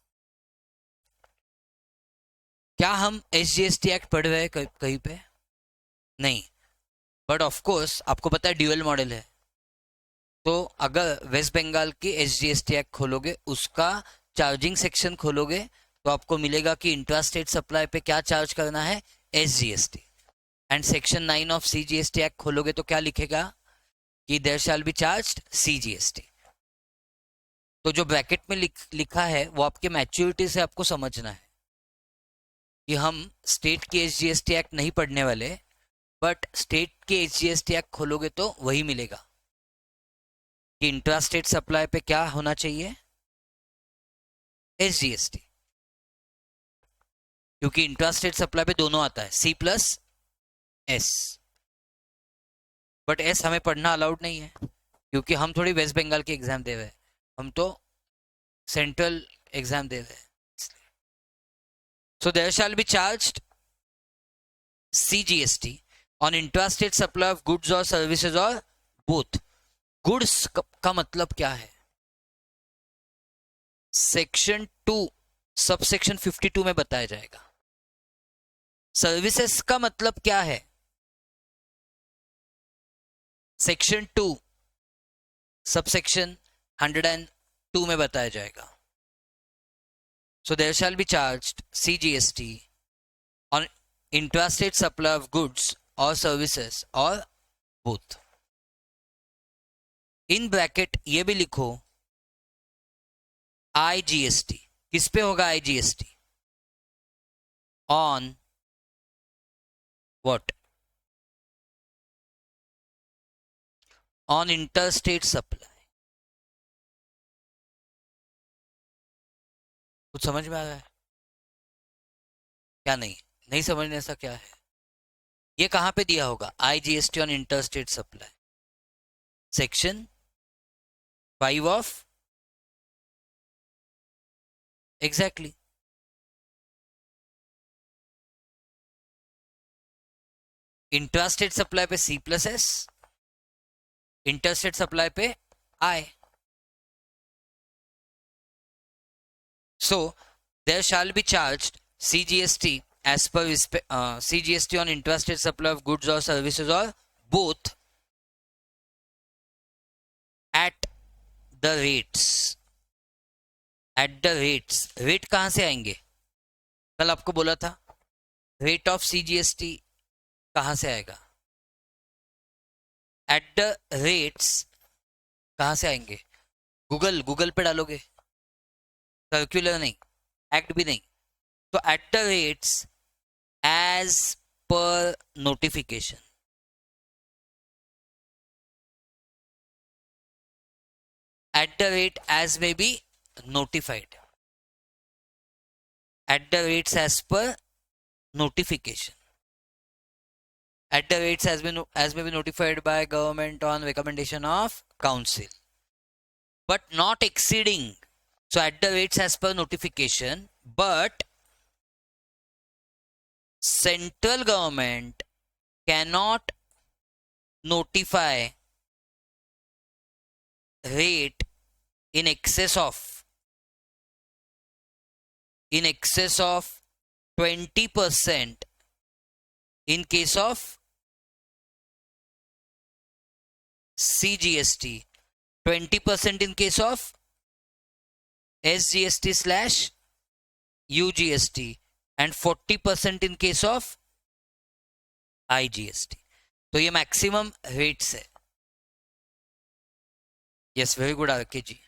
क्या हम SGST एक्ट पढ़ रहे हैं कहीं पे? नहीं, बट ऑफ कोर्स आपको पता है ड्यूअल मॉडल है, तो अगर वेस्ट बंगाल की SGST एक्ट खोलोगे, उसका चार्जिंग सेक्शन खोलोगे, तो आपको मिलेगा कि इंट्रा स्टेट सप्लाई पे क्या चार्ज करना है, SGST। And section 9 of CGST act खोलोगे तो क्या लिखेगा कि there shall be charged CGST। तो जो ब्रैकेट में लिखा है वो आपके मैच्योरिटी से आपको समझना है कि हम स्टेट की SGST एक्ट नहीं पढ़ने वाले, बट स्टेट के SGST एक्ट खोलोगे तो वही मिलेगा कि इंट्रा स्टेट सप्लाई पे क्या होना चाहिए, SGST। क्योंकि इंट्रा स्टेट सप्लाई पे दोनों आता है, C plus S, but S हमें पढ़ना अलाउड नहीं है, क्योंकि हम थोड़ी वेस्ट बंगाल की एग्जाम दे रहे हैं, हम तो सेंट्रल एग्जाम दे रहे हैं। So there shall be charged CGST on intrastate supply of goods or services or both। Goods का मतलब क्या है? सेक्शन 2 सबसेक्शन 52 में बताया जाएगा। सर्विसेज का मतलब क्या है? सेक्शन 2 सबसेक्शन 102 में बताया जाएगा। So there shall be charged CGST on intrastate supply of goods or services or both। In bracket ये भी लिखो IGST, किस पे होगा IGST? On what? On interstate supply. कुछ समझ में आ रहा है क्या? नहीं, नहीं समझने ऐसा क्या है? ये कहां पे दिया होगा IGST on interstate supply? Section 5 of exactly intrastate supply पे C+S, इंटरस्टेट सप्लाई पे I. So there shall be charged CGST as per CGST on intrastate supply of goods or services or both at the rates. At the rates. Rate कहां से आएंगे? कल आपको बोला था rate of CGST कहां से आएगा? एट द रेट्स कहां से आएंगे? गूगल पे डालोगे, सर्कुलर नहीं, एक्ट भी नहीं, तो at the rates as per notification. At the rate as may be notified. At the rates as per notification. At the rates as may be notified by government on recommendation of council, but not exceeding. So at the rates as per notification, but central government cannot notify rate in excess of 20% in case of CGST, 20% in case of SGST/UGST, and 40% in case of IGST. तो ये maximum rates है. Yes, very good R K जी.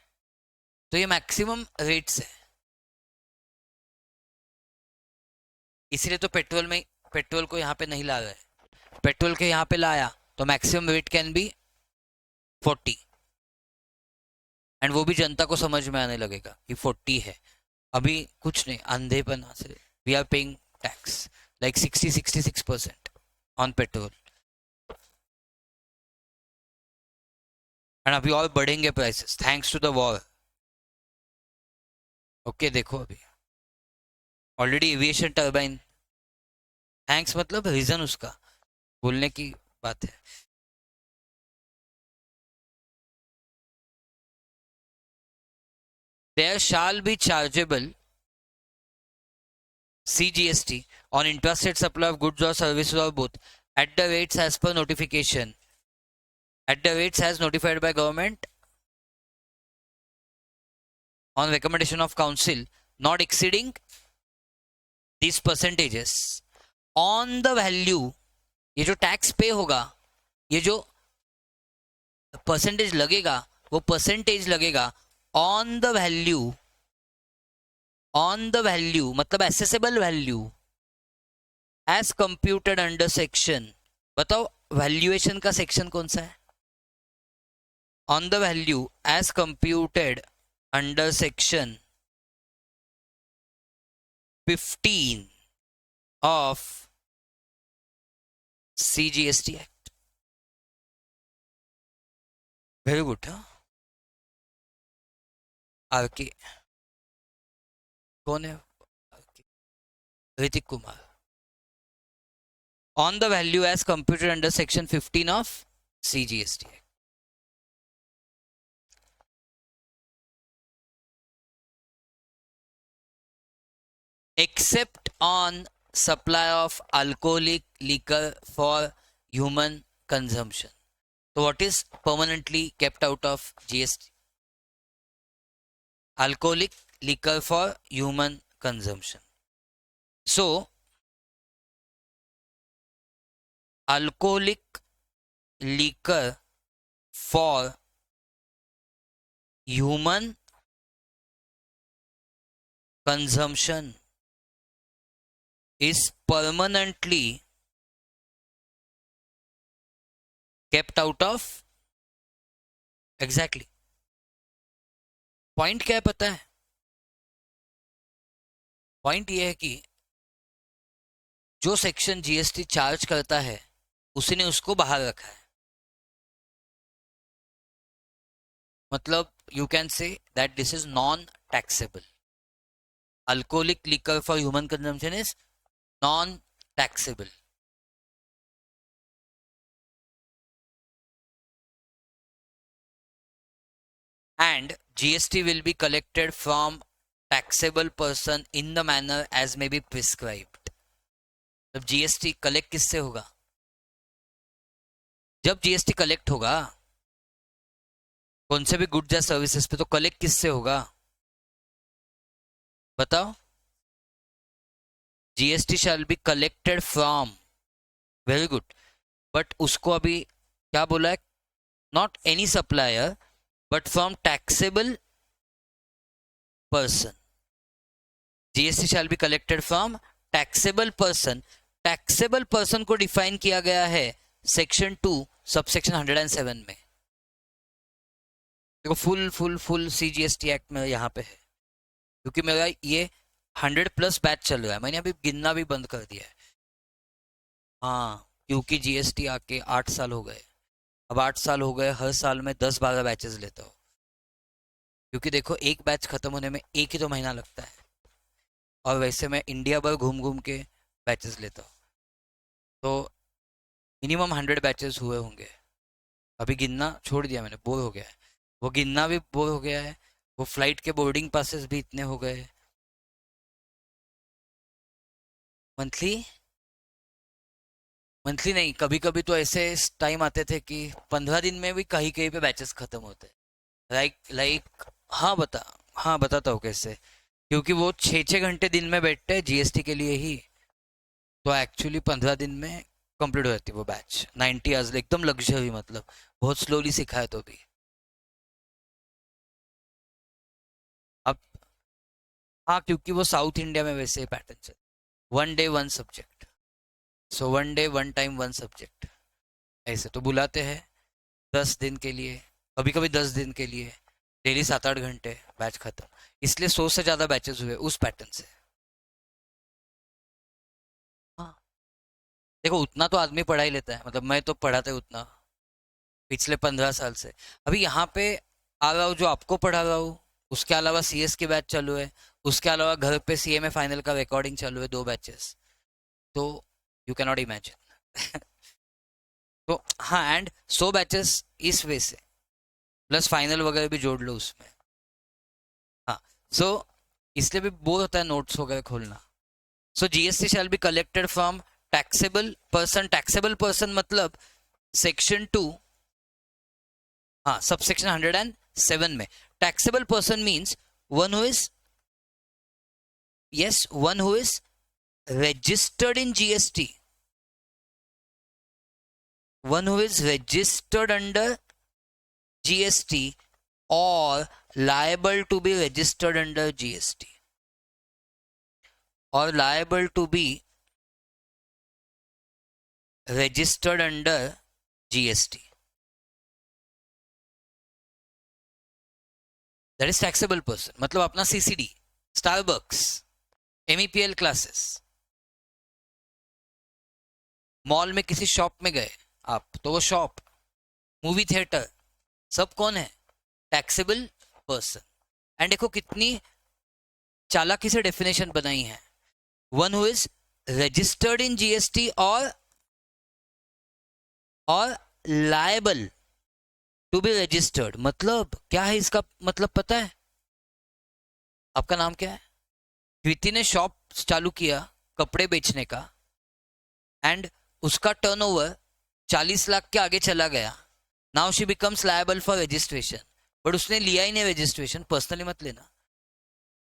तो ये maximum rates है. इसलिए तो petrol को यहाँ पे नहीं ला रहा है. पेट्रोल के यहाँ पे लाया तो maximum rate can be 40, and वो भी जनता को समझ में आने लगेगा कि 40 है. अभी कुछ नहीं, अंधेपना से we are paying tax like 66% on petrol, and अभी और बढ़ेंगे prices thanks to the war. Okay, देखो अभी ऑलरेडी एविएशन टर्बाइन, थैंक्स मतलब रीजन उसका बोलने की बात है. There shall be chargeable CGST on intrastate supply of goods or services or both at the rates as per notification, at the rates as notified by government on recommendation of council, not exceeding these percentages on the value. ये जो tax पे होगा, ये जो percentage लगेगा, वो percentage लगेगा on the value मतलब assessable value as computed under section. बताओ वैल्यूएशन का सेक्शन कौन सा है? On the value as computed under section 15 of CGST Act. Very good, huh? RK कौन है? Ritik Kumar. On the value as computed under section 15 of CGST Act. Except on supply of alcoholic liquor for human consumption. So what is permanently kept out of GST? Alcoholic liquor for human consumption. So alcoholic liquor for human consumption is permanently kept out of. Exactly. Point क्या है पता है? Point ये है कि जो section GST charge करता है उसी ने उसको बाहर रखा है. मतलब you can say that this is non taxable. Alcoholic liquor for human consumption is non taxable. and GST will be collected from taxable person in the manner as may be prescribed. जब GST collect किससे होगा? जब GST collect होगा कौन से भी goods या services पे, तो कलेक्ट किससे होगा बताओ? GST shall be collected from, very good, but उसको अभी क्या बोला है? Not any supplier but from taxable person. GST shall be collected from taxable person. Taxable person को डिफाइन किया गया है सेक्शन 2 सबसेक्शन 107 में. देखो फुल CGST एक्ट में यहाँ पे है, क्योंकि मेरा ये 100+ बैच चल रहा है, मैंने अभी गिनना भी बंद कर दिया है. हाँ, क्योंकि GST आके 8 साल हो गए. अब 8 साल हो गए, हर साल में 10-12 बैचेस लेता हूँ, क्योंकि देखो एक बैच खत्म होने में एक ही तो महीना लगता है, और वैसे मैं इंडिया भर घूम घूम के बैचेस लेता हूँ, तो मिनिमम 100 बैचेस हुए होंगे. अभी गिनना छोड़ दिया मैंने, बोर हो गया है. वो गिनना भी बोर हो गया है, वो फ्लाइट के बोर्डिंग पासेस भी इतने हो गए. मंथली मंथली नहीं, कभी कभी तो ऐसे टाइम आते थे कि 15 दिन में भी कहीं कहीं पे बैचेस खत्म होते. लाइक हाँ बताता हूँ कैसे. क्योंकि वो 6-6 घंटे दिन में बैठते हैं GST के लिए ही, तो एक्चुअली 15 दिन में कंप्लीट हो जाती है वो बैच. 90 आवर्स एकदम लग्जरी, मतलब बहुत स्लोली सिखाया तो भी. अब हाँ, क्योंकि वो साउथ इंडिया में वैसे पैटर्न चल, 1 डे 1 सब्जेक्ट, सो 1 डे 1 टाइम 1 सब्जेक्ट, ऐसे तो बुलाते हैं 10 दिन के लिए, कभी कभी 10 दिन के लिए, डेली 7-8 घंटे, बैच खत्म. इसलिए 100 से ज्यादा बैचेस हुए उस पैटर्न से. हाँ, देखो उतना तो आदमी पढ़ा ही लेता है, मतलब मैं तो पढ़ाते उतना पिछले 15 साल से. अभी यहाँ पे आ रहा हूँ जो आपको पढ़ा रहा हूँ, उसके अलावा CS की बैच चालू है, उसके अलावा घर पे CMA फाइनल का रिकॉर्डिंग चालू है, 2 बैचेस, तो यू कैन नॉट इमेजिन. तो हाँ, एंड 100 बैचेस इस वे से, प्लस फाइनल वगैरह भी जोड़ लो उसमें. हाँ, सो इसलिए भी बोर होता है नोट्स वगैरह खोलना. सो GST shall be collected from taxable person. Taxable person मतलब सेक्शन 2, हाँ सबसेक्शन 107 में. Taxable person means one who is, yes, one who is registered in GST, one who is registered under GST or liable to be registered under GST or liable to be registered under GST. That is taxable person. मतलब अपना CCD, Starbucks, MEPL classes, mall में किसी shop में गए आप, तो वो shop, movie theatre, सब कौन है? Taxable person. एंड देखो कितनी चालाकी से डेफिनेशन बनाई है. One who is registered in GST और लायबल टू बी रजिस्टर्ड. मतलब क्या है इसका मतलब पता है? आपका नाम क्या है? कृति ने शॉप चालू किया कपड़े बेचने का, एंड उसका टर्नओवर 40 लाख के आगे चला गया. Now she becomes liable for registration, but उसने लिया ही नहीं रजिस्ट्रेशन, पर्सनली मत लेना.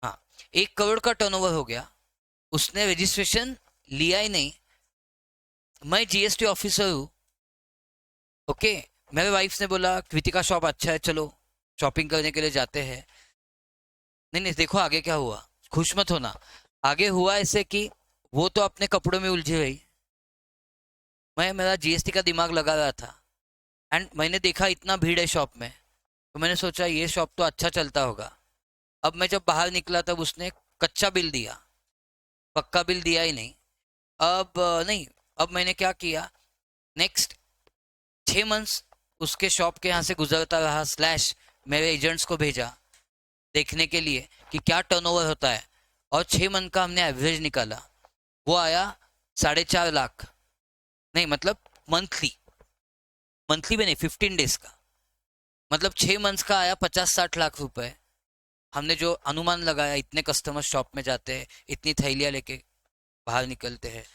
हाँ, 1 करोड़ का टर्नओवर हो गया, उसने रजिस्ट्रेशन लिया ही नहीं. मैं GST ऑफिसर हूँ, ओके, मेरे वाइफ ने बोला कृति का शॉप अच्छा है, चलो शॉपिंग करने के लिए जाते हैं. नहीं नहीं, देखो आगे क्या हुआ, खुश मत होना. आगे हुआ ऐसे कि वो तो अपने कपड़ों में उलझी गई, मैं मेरा GST का दिमाग लगा रहा था, एंड मैंने देखा इतना भीड़ है शॉप में, तो मैंने सोचा ये शॉप तो अच्छा चलता होगा. अब मैं जब बाहर निकला तब उसने कच्चा बिल दिया, पक्का बिल दिया ही नहीं. अब नहीं, अब मैंने क्या किया, नेक्स्ट 6 मंथ्स उसके शॉप के यहाँ से गुजरता रहा, स्लैश मेरे एजेंट्स को भेजा देखने के लिए कि क्या टर्नओवर होता है, और 6 मंथ का हमने एवरेज निकाला. वो आया 4.5 लाख, नहीं मतलब मंथली, मंथली भी नहीं, 15 डेज का, मतलब 6 मंथ्स का आया 50-60 लाख रुपए। हमने जो अनुमान लगाया, इतने कस्टमर शॉप में जाते हैं, इतनी थैलियाँ लेके बाहर निकलते हैं,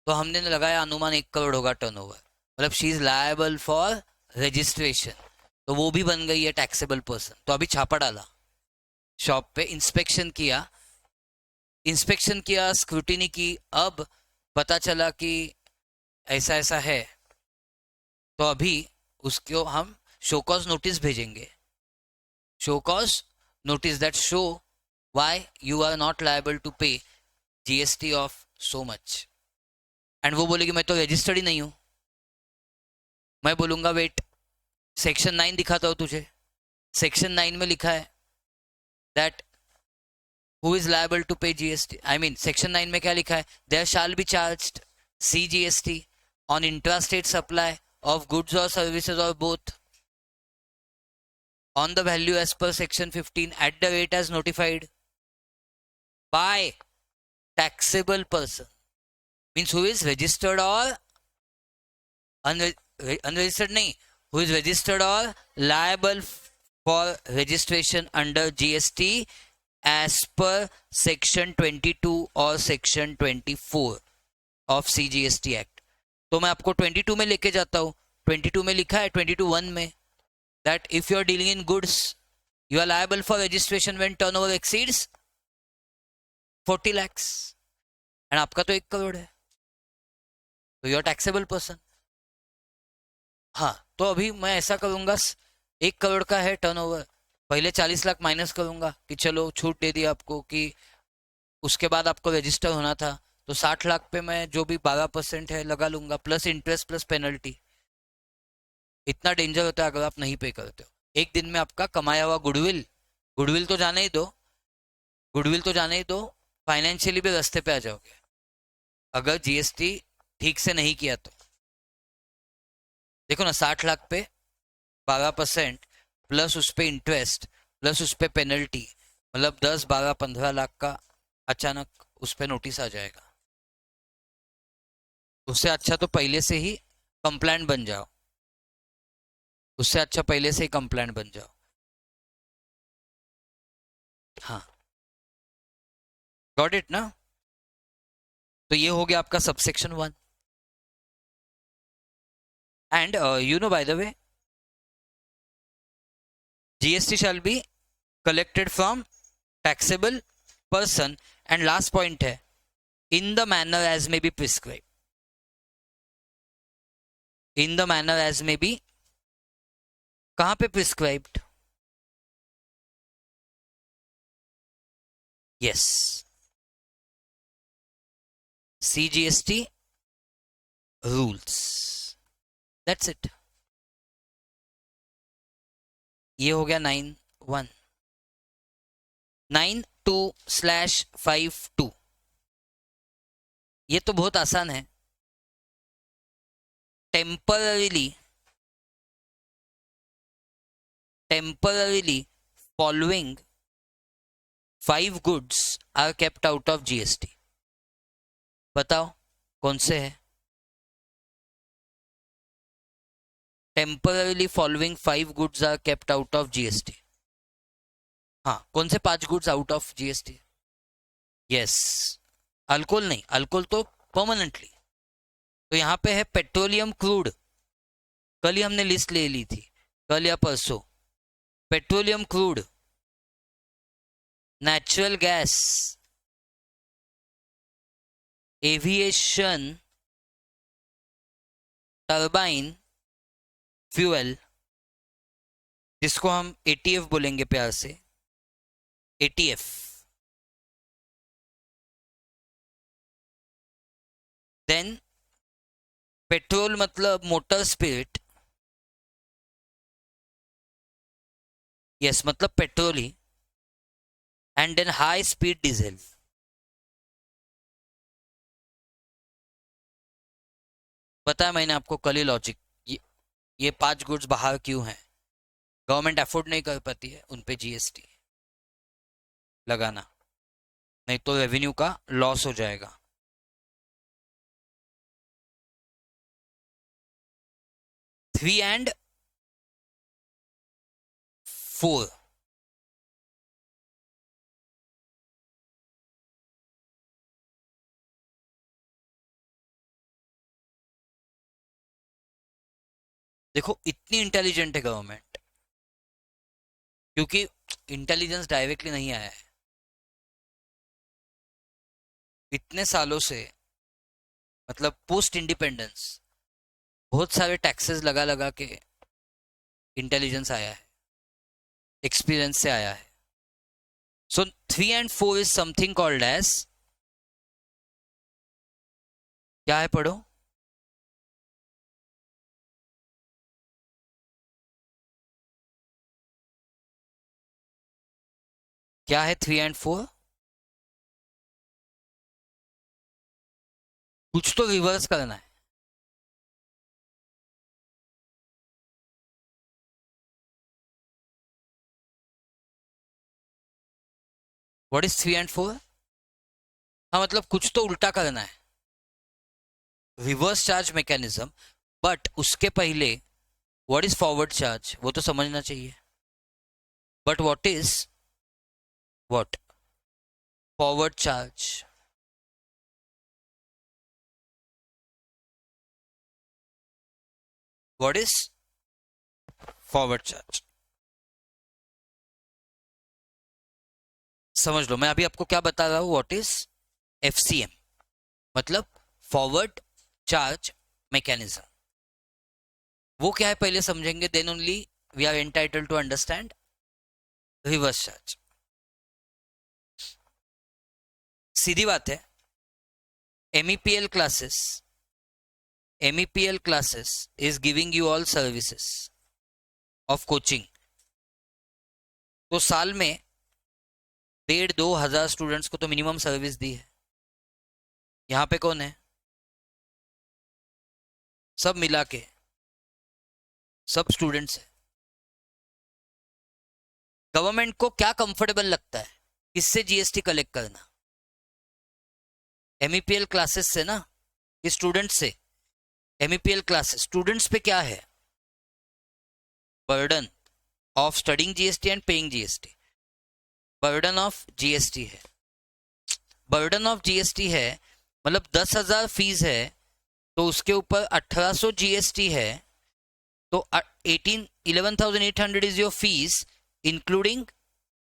तो हमने लगाया अनुमान 1 करोड़ होगा टर्नओवर। मतलब she is liable for registration, तो वो भी बन गई है टैक्सेबल पर्सन। तो अभी छापा डाला शॉप पे, इंस्पेक्शन किया, स्क्रूटिनी की, अब पता चला कि ऐसा ऐसा है, तो अभी उसको हम शो कॉज नोटिस भेजेंगे। Show cause notice that show why you are not liable to pay GST of so much. And वो बोलेगी मैं तो रजिस्टर्ड ही नहीं हूं। मैं बोलूंगा वेट, सेक्शन 9 दिखाता हूं तुझे। सेक्शन 9 में लिखा है that who is liable to pay GST, I mean section 9 में क्या लिखा है, there shall be charged CGST on intrastate supply of goods or services or both on the value as per section 15 at the rate as notified by taxable person, means who is registered or unregistered नहीं, who is registered or liable for registration under GST as per section 22 or section 24 of CGST Act। तो मैं आपको 22 में लेके जाता हूँ। 22 में लिखा है 22(1) में that if you are dealing in goods you are liable for registration when turnover exceeds 40 lakhs, and आपका तो 1 करोड़ है, तो यू आर टैक्सेबल पर्सन। हाँ, तो अभी मैं ऐसा करूंगा, 1 करोड़ का है टर्नओवर, पहले 40 लाख माइनस करूंगा कि चलो छूट दे दी आपको, कि उसके बाद आपको रजिस्टर होना था, तो 60 लाख पे मैं जो भी 12% है लगा लूंगा, प्लस इंटरेस्ट प्लस पेनल्टी। इतना डेंजर होता है अगर आप नहीं पे करते हो। एक दिन में आपका कमाया हुआ गुडविल, गुडविल तो जाने ही दो, गुडविल तो जाने ही दो, फाइनेंशियली भी रास्ते पे आ जाओगे अगर जीएसटी ठीक से नहीं किया तो। देखो ना, 60 लाख पे 12% प्लस उस पे इंटरेस्ट प्लस उस पे पेनल्टी, मतलब 10, 12, 15 लाख का अचानक उस पे नोटिस आ जाएगा। उससे अच्छा तो पहले से ही कंप्लाइंट बन जाओ, उससे अच्छा पहले से ही कंप्लाइंट बन जाओ। हाँ, गॉट इट ना। तो ये हो गया आपका subsection 1। And you know bye the way, GST shall be collected from taxable person, and last point है in the manner as may be prescribed, in the manner as may be, कहाँ पे prescribed? yes, CGST rules, that's it। ये हो गया 9(1). 9(2)/52, ये तो बहुत आसान है। Temporarily following 5 goods are kept out of GST। बताओ कौन से है? Temporarily following 5 goods are kept out of GST। हाँ, कौन से 5 goods out of GST? Yes, alcohol नहीं, अल्कोहल तो परमानेंटली। तो यहाँ पे है पेट्रोलियम क्रूड, कल ही हमने लिस्ट ले ली थी, कल या परसों। Petroleum crude, natural gas, aviation turbine fuel, जिसको हम ATF बोलेंगे प्यार से, ATF। देन पेट्रोल मतलब मोटर स्पिरिट, यस मतलब पेट्रोल ही, and then high speed diesel. बताया मैंने आपको कल ही लॉजिक, ये 5 गुड्स बाहर क्यों हैं? गवर्नमेंट अफोर्ड नहीं कर पाती है उन पे GST लगाना, नहीं तो रेवेन्यू का लॉस हो जाएगा। Three and 4. देखो इतनी इंटेलिजेंट है गवर्नमेंट, क्योंकि इंटेलिजेंस डायरेक्टली नहीं आया है इतने सालों से, मतलब पोस्ट इंडिपेंडेंस बहुत सारे टैक्सेस लगा लगा के इंटेलिजेंस आया है, एक्सपीरियंस से आया है. So 3 and 4 is something called as, क्या है पढ़ो, क्या है 3 and 4? कुछ तो रिवर्स करना है. What is 3 and 4? हाँ मतलब कुछ तो उल्टा करना है, रिवर्स चार्ज मैकेनिज्म. बट उसके पहले व्हाट इज फॉरवर्ड चार्ज वो तो समझना चाहिए. But what is, what, forward charge. What is forward charge? समझ लो, मैं अभी आपको क्या बता रहा हूं. व्हाट इज एफसीएम, मतलब फॉरवर्ड चार्ज मैकेनिज्म. वो क्या है पहले समझेंगे, then only we are entitled to understand reverse charge. सीधी बात है. MEPL classes, MEPL classes is giving you all services of coaching. तो साल में 1,500-2,000 स्टूडेंट्स को तो मिनिमम सर्विस दी है. यहाँ पे कौन है, सब मिला के सब स्टूडेंट्स है. गवर्नमेंट को क्या कंफर्टेबल लगता है, किससे जीएसटी कलेक्ट करना? MEPL क्लासेस से ना, कि स्टूडेंट से? MEPL क्लासेस स्टूडेंट्स पे क्या है, burden of studying GST and paying GST. Burden of GST है, बर्डन ऑफ जीएसटी है, मतलब 10,000 फीस है तो उसके ऊपर 1,800 जीएसटी है, तो 11,800 is your fees including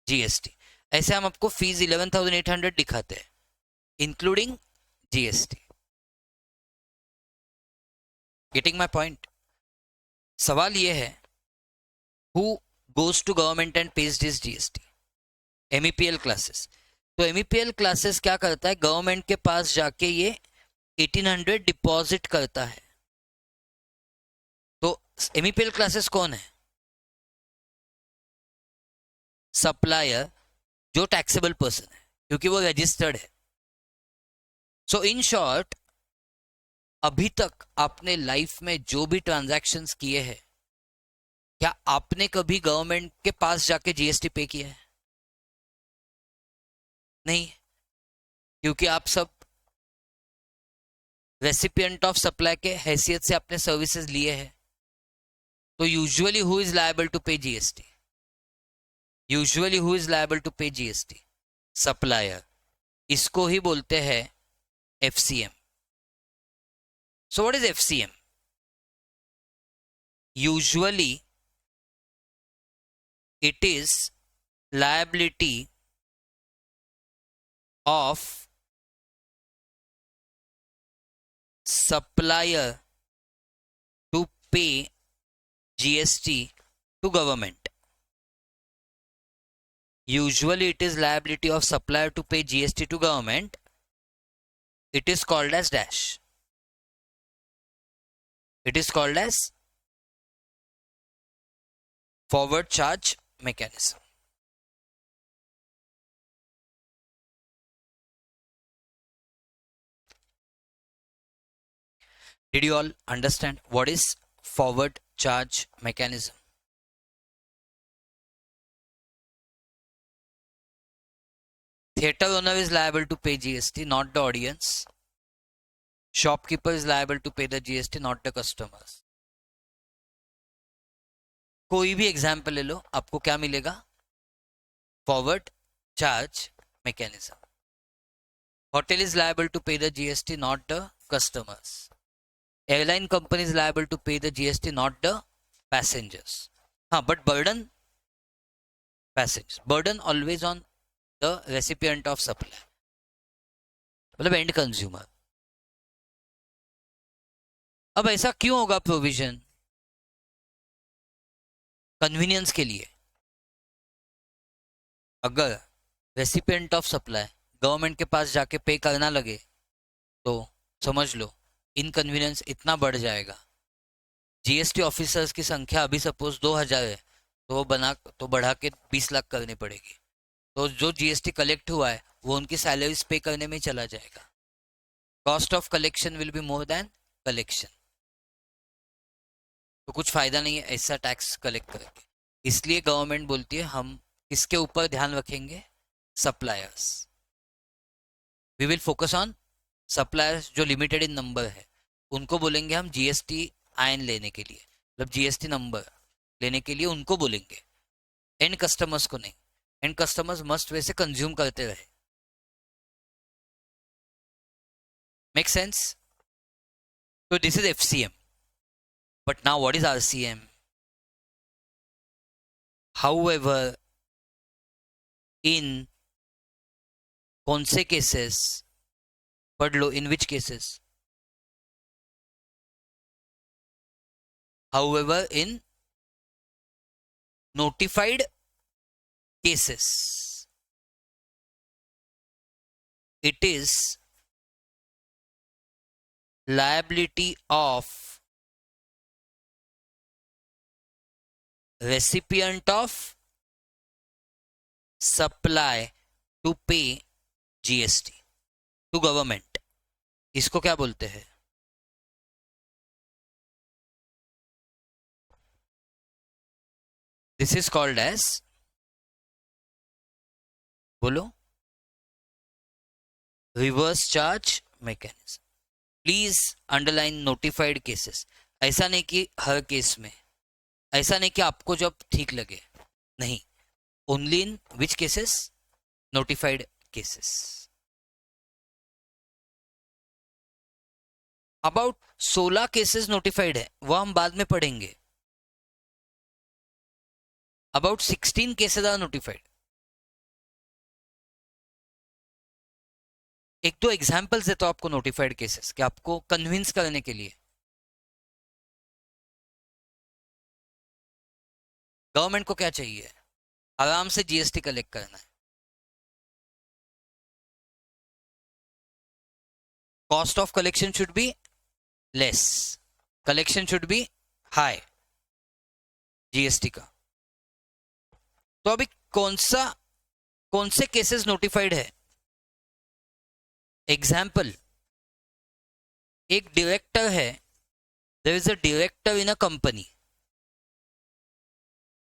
GST. ऐसे हम आपको फीस 11,800 दिखाते हैं including GST. Getting my point? सवाल ये है, who goes to government and pays this GST? MEPL classes. तो MEPL क्लासेस क्या करता है, गवर्नमेंट के पास जाके ये 1,800 डिपॉजिट करता है. तो MEPL क्लासेस कौन है? सप्लायर, जो टैक्सेबल पर्सन है क्योंकि वो रजिस्टर्ड है. सो इन शॉर्ट, अभी तक आपने लाइफ में जो भी ट्रांजैक्शंस किए हैं, क्या आपने कभी गवर्नमेंट के पास जाके जीएसटी पे किया है? नहीं, क्योंकि आप सब रेसिपिएंट ऑफ सप्लाई के हैसियत से आपने सर्विसेज लिए हैं. तो usually who is liable to pay GST? Usually who is liable to pay GST? Supplier. इसको ही बोलते हैं FCM. So what is FCM? Usually it is liability of supplier to pay GST to government. Usually it is liability of supplier to pay GST to government. It is called as dash. It is called as forward charge mechanism. Did you all understand what is forward charge mechanism? Theatre owner is liable to pay GST, not the audience. Shopkeeper is liable to pay the GST, not the customers. कोई भी example ले लो, आपको क्या मिलेगा? Forward charge mechanism. Hotel is liable to pay the GST, not the customers. Airline company is liable to pay the GST, not the passengers. हाँ, but burden passengers, burden always on the recipient of supply, मतलब end consumer. अब ऐसा क्यों होगा provision? Convenience के लिए. अगर recipient of supply government के पास जाके पे करना लगे तो समझ लो इनकन्वीनियंस इतना बढ़ जाएगा. जीएसटी ऑफिसर्स की संख्या अभी सपोज 2000 है, तो वो बढ़ा के 20 लाख करनी पड़ेगी. तो जो जीएसटी कलेक्ट हुआ है वो उनकी सैलरीज पे करने में ही चला जाएगा. Cost of collection will be more than collection. तो कुछ फायदा नहीं है ऐसा टैक्स कलेक्ट करके. इसलिए गवर्नमेंट बोलती है हम किसके ऊपर ध्यान रखेंगे? Suppliers. We will focus on suppliers जो लिमिटेड इन नंबर है. उनको बोलेंगे हम जीएसटी आयन लेने के लिए, मतलब जीएसटी नंबर लेने के लिए उनको बोलेंगे, एंड कस्टमर्स को नहीं. एंड कस्टमर्स मस्ट वैसे कंज्यूम करते रहे. Make sense? तो this is FCM. But now what is RCM? However, in कौन से केसेस? पढ़ लो, in which cases? however in notified cases it is liability of recipient of supply to pay GST to government. इसको क्या बोलते हैं? This is called as, बोलो, reverse charge mechanism. Please underline notified cases. ऐसा नहीं कि हर केस में, ऐसा नहीं कि आपको जब ठीक लगे, नहीं. Only in which cases? Notified cases. About 16 cases notified है, वो हम बाद में पढ़ेंगे. About 16 cases are notified. एक दो एग्जाम्पल्स देता हूं आपको नोटिफाइड केसेस कि आपको कन्विंस करने के लिए. गवर्नमेंट को क्या चाहिए? आराम से जीएसटी कलेक्ट करना है. Cost of collection should be less, collection should be high GST का. तो अभी कौन से केसेस नोटिफाइड है? एग्जाम्पल, एक डायरेक्टर है, there is a director in a company.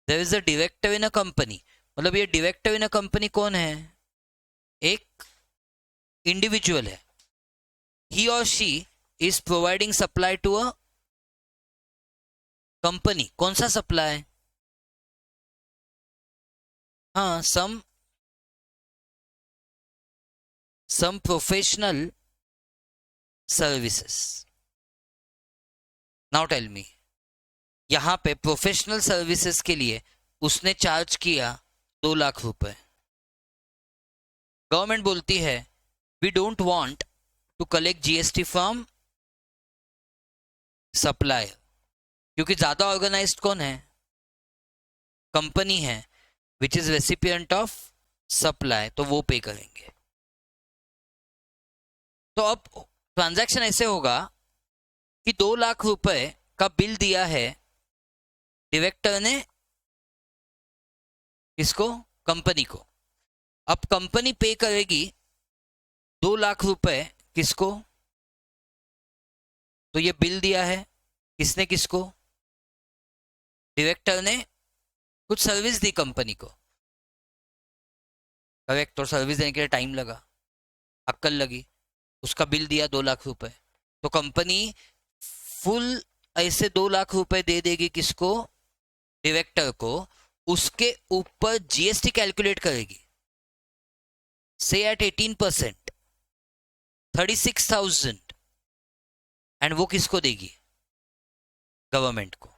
There is a director in a company, मतलब ये डायरेक्टर इन अ कंपनी कौन है? एक इंडिविजुअल है. ही और she is providing supply to a company. कौन सा सप्लाई? हाँ, some professional services. Now tell me, यहां पे प्रोफेशनल सर्विसेज के लिए उसने चार्ज किया 2 लाख रुपए. गवर्नमेंट बोलती है we don't want to collect GST from supplier, क्योंकि ज्यादा ऑर्गेनाइज्ड कौन है? कंपनी है which is recipient of supply, तो वो पे करेंगे. तो अब ट्रांजैक्शन ऐसे होगा कि 2 लाख रुपए का बिल दिया है डायरेक्टर ने, किसको? कंपनी को. अब कंपनी पे करेगी 2 लाख रुपए किसको? तो ये बिल दिया है किसने, किसको? डायरेक्टर ने कुछ सर्विस दी कंपनी को, करेक्ट. और सर्विस देने के लिए टाइम लगा, अक्कल लगी, उसका बिल दिया 2 लाख रुपए. तो कंपनी फुल ऐसे 2 लाख रुपए दे देगी किसको? डायरेक्टर को उसके ऊपर जीएसटी कैलकुलेट करेगी, से एट 18%, 36,000, एंड वो किसको देगी? गवर्नमेंट को।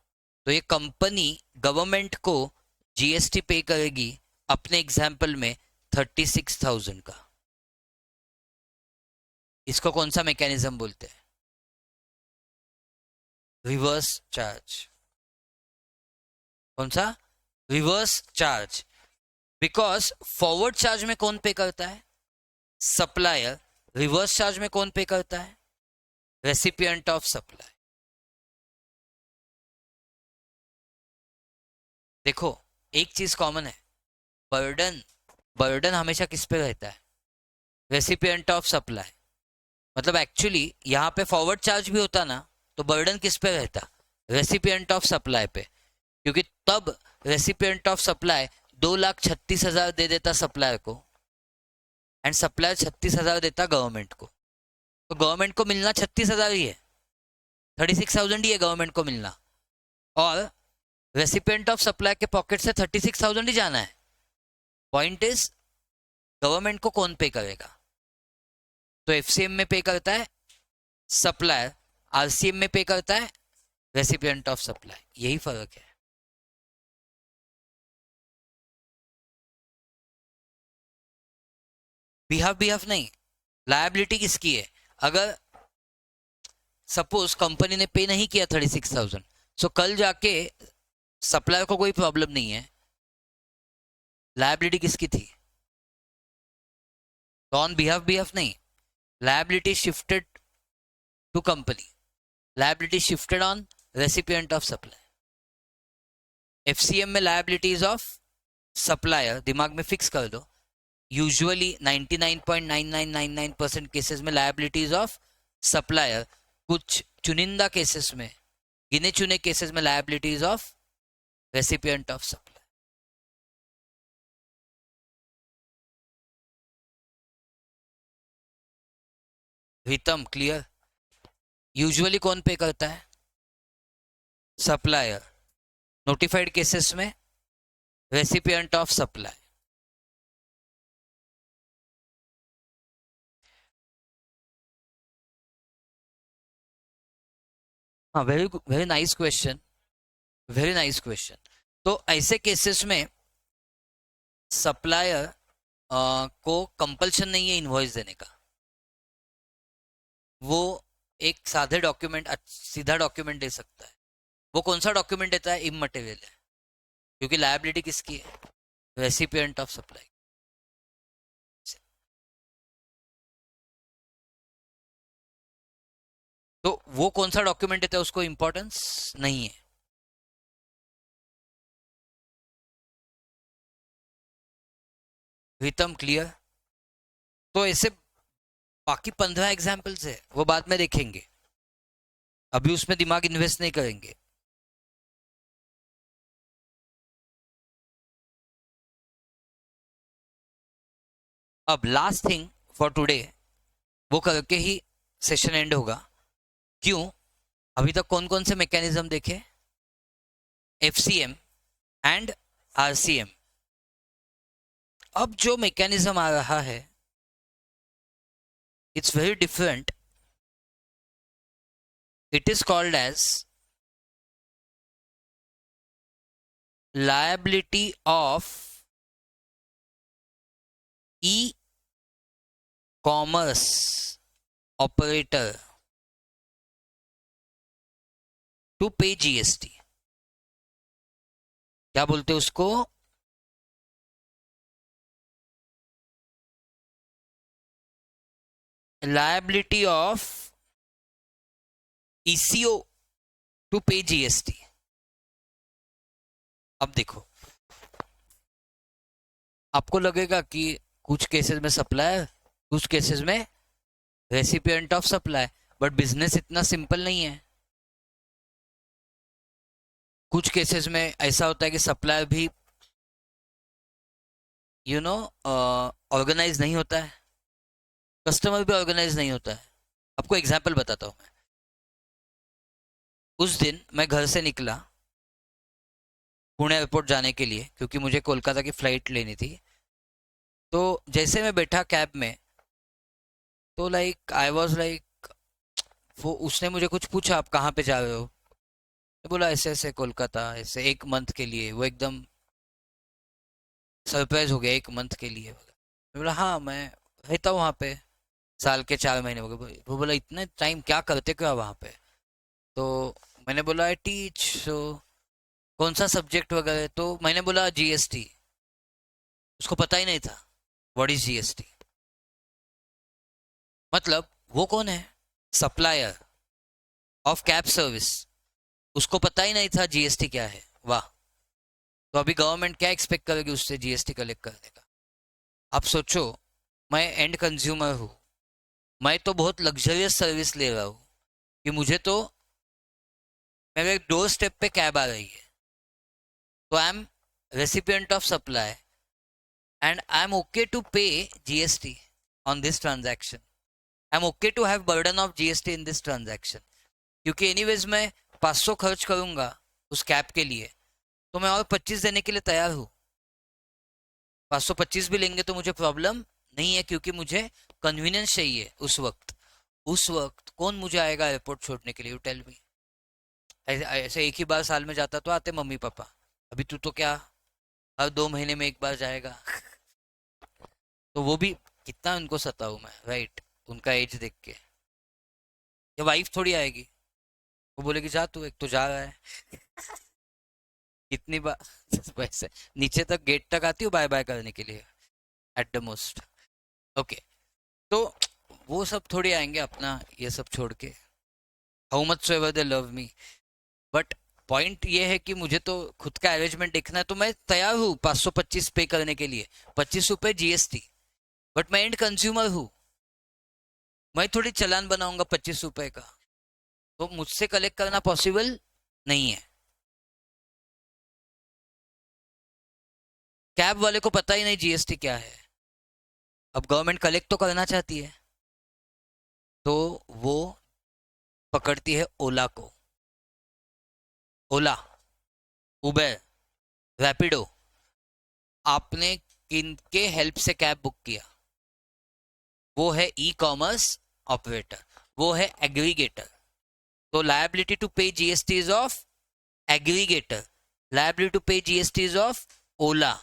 तो ये कंपनी गवर्नमेंट को जीएसटी पे करेगी अपने एग्जाम्पल में 36,000 का। इसको कौन सा मैकेनिज्म बोलते हैं? Reverse charge. कौन सा? Reverse charge. Because forward charge में कौन पे करता है? सप्लायर। रिवर्स चार्ज में कौन पे करता है? Recipient of supply. देखो एक चीज कॉमन है, बर्डन, बर्डन हमेशा किस पे रहता है? Recipient of supply. मतलब एक्चुअली यहाँ पे फॉरवर्ड चार्ज भी होता ना, तो बर्डन किस पे रहता? रेसिपिएंट ऑफ सप्लाई पे। क्योंकि तब रेसिपिएंट ऑफ सप्लाई 2,36,000 दे देता सप्लायर को, एंड सप्लायर 36,000 देता गवर्नमेंट को। तो गवर्नमेंट को मिलना 36,000 ही है, 36,000 ही है गवर्नमेंट को मिलना, और रेसिपिएंट ऑफ सप्लाई के पॉकेट से 36,000 ही जाना है। पॉइंट इज गवर्नमेंट को कौन पे करेगा? तो एफसीएम में पे करता है सप्लायर, आरसीएम में पे करता है रेसिपिएंट ऑफ सप्लाई। यही फर्क है। बिहाफ बिहाफ नहीं, लायबिलिटी किसकी है? अगर सपोज कंपनी ने पे नहीं किया 36,000, सो कल जाके सप्लायर को कोई प्रॉब्लम नहीं है, लायबिलिटी किसकी थी? तो ऑन बिहाफ बिहाफ नहीं, liability shifted to company, liability shifted on recipient of supply. FCM में लायबिलिटीज ऑफ सप्लायर दिमाग में फिक्स कर दो। यूजुअली 99.9999% केसेस में लायबिलिटीज ऑफ सप्लायर, कुछ चुनिंदा केसेस में, गिने चुने केसेस में liabilities of recipient of supply. Ritam clear? Usually कौन पे करता है? सप्लायर। नोटिफाइड केसेस में रेसिपिएंट ऑफ सप्लाई। हाँ, very very nice question, very nice question. तो ऐसे केसेस में सप्लायर को कंपल्शन नहीं है इनवॉइस देने का। वो एक सादे डॉक्यूमेंट, सीधा डॉक्यूमेंट दे सकता है। वो कौन सा डॉक्यूमेंट देता है? इमटेरियल है, क्योंकि लायबिलिटी किसकी है? Recipient of supply. तो वो कौन सा डॉक्यूमेंट देता है उसको इंपॉर्टेंस नहीं है। रितम क्लियर? तो ऐसे बाकी 15 एग्जाम्पल्स है, वो बाद में देखेंगे, अभी उसमें दिमाग इन्वेस्ट नहीं करेंगे। अब लास्ट थिंग फॉर टुडे, वो करके ही सेशन एंड होगा। क्यों? अभी तक कौन कौन से मैकेनिज्म देखे? FCM and RCM. अब जो मैकेनिज्म आ रहा है, it's very different. It is called as liability of e-commerce operator to pay GST। क्या बोलते हैं उसको? liability of ECO to pay GST। अब देखो, आपको लगेगा कि कुछ केसेस में सप्लायर, कुछ केसेस में recipient of supply, but business इतना सिंपल नहीं है। कुछ केसेस में ऐसा होता है कि सप्लायर भी ऑर्गेनाइज नहीं होता है, कस्टमर भी ऑर्गेनाइज नहीं होता है। आपको एग्जांपल बताता हूं मैं। उस दिन मैं घर से निकला, पुणे एयरपोर्ट जाने के लिए, क्योंकि मुझे कोलकाता की फ़्लाइट लेनी थी। तो जैसे मैं बैठा कैब में, तो लाइक आई वॉज लाइक, वो उसने मुझे कुछ पूछा, आप कहाँ पे जा रहे हो? मैं बोला ऐसे ऐसे कोलकाता, ऐसे 1 मंथ के लिए। वो एकदम सरप्राइज हो गया, 1 मंथ के लिए। मैं बोला हाँ, मैं रहता हूँ वहाँ पे, साल के 4 महीने हो गए। वो बोला इतने टाइम क्या करते क्या वहाँ पे? तो मैंने बोला आई टीच। सो कौन सा सब्जेक्ट वगैरह? तो मैंने बोला जीएसटी। उसको पता ही नहीं था व्हाट इज जीएसटी। मतलब वो कौन है? Supplier of cab service. उसको पता ही नहीं था जीएसटी क्या है। वाह! तो अभी गवर्नमेंट क्या एक्सपेक्ट करेगी उससे जीएसटी कलेक्ट करने का? आप सोचो, मैं एंड कंज्यूमर हूँ, मैं तो बहुत लग्जरियस सर्विस ले रहा हूँ कि मुझे तो मेरे डोर स्टेप पे कैब आ रही है। तो I am recipient of supply and I am okay to pay GST on this transaction. I am okay to have burden of GST in this transaction, क्योंकि एनीवेज मैं 500 खर्च करूंगा उस कैब के लिए, तो मैं और 25 देने के लिए तैयार हूँ। 525 भी लेंगे तो मुझे प्रॉब्लम नहीं है, क्योंकि मुझे कन्वीनियंस चाहिए उस वक्त। उस वक्त कौन मुझे आएगा एयरपोर्ट छोड़ने के लिए? You tell me. ऐसे एक ही बार साल में जाता तो आते मम्मी पापा। अभी तू तो क्या, हर 2 महीने में एक बार जाएगा। तो वो भी कितना उनको सताऊं मैं, राइट? उनका एज देख के। या वाइफ थोड़ी आएगी, वो बोलेगी जा तू, एक तो जा रहा है। कितनी बार वैसे नीचे तक गेट तक आती हूँ बाय बाय करने के लिए, एट द मोस्ट। ओके। तो वो सब थोड़ी आएंगे अपना ये सब छोड़ के, how much ever they love me. But point ये है कि मुझे तो खुद का अरेंजमेंट देखना है, तो मैं तैयार हूँ 525 पे करने के लिए, 25 रुपए जीएसटी। बट मैं एंड कंज्यूमर हूँ, मैं थोड़ी चालान बनाऊंगा 25 रुपए का। तो मुझसे कलेक्ट करना पॉसिबल नहीं है। कैब वाले को पता ही नहीं जीएसटी क्या है। अब गवर्नमेंट कलेक्ट तो करना चाहती है, तो वो पकड़ती है ओला को। ओला, उबेर, रैपिडो। आपने किनके हेल्प से कैब बुक किया? वो है ई कॉमर्स ऑपरेटर, वो है एग्रीगेटर। तो liability to pay GST is of aggregator, liability to pay GST is of Ola,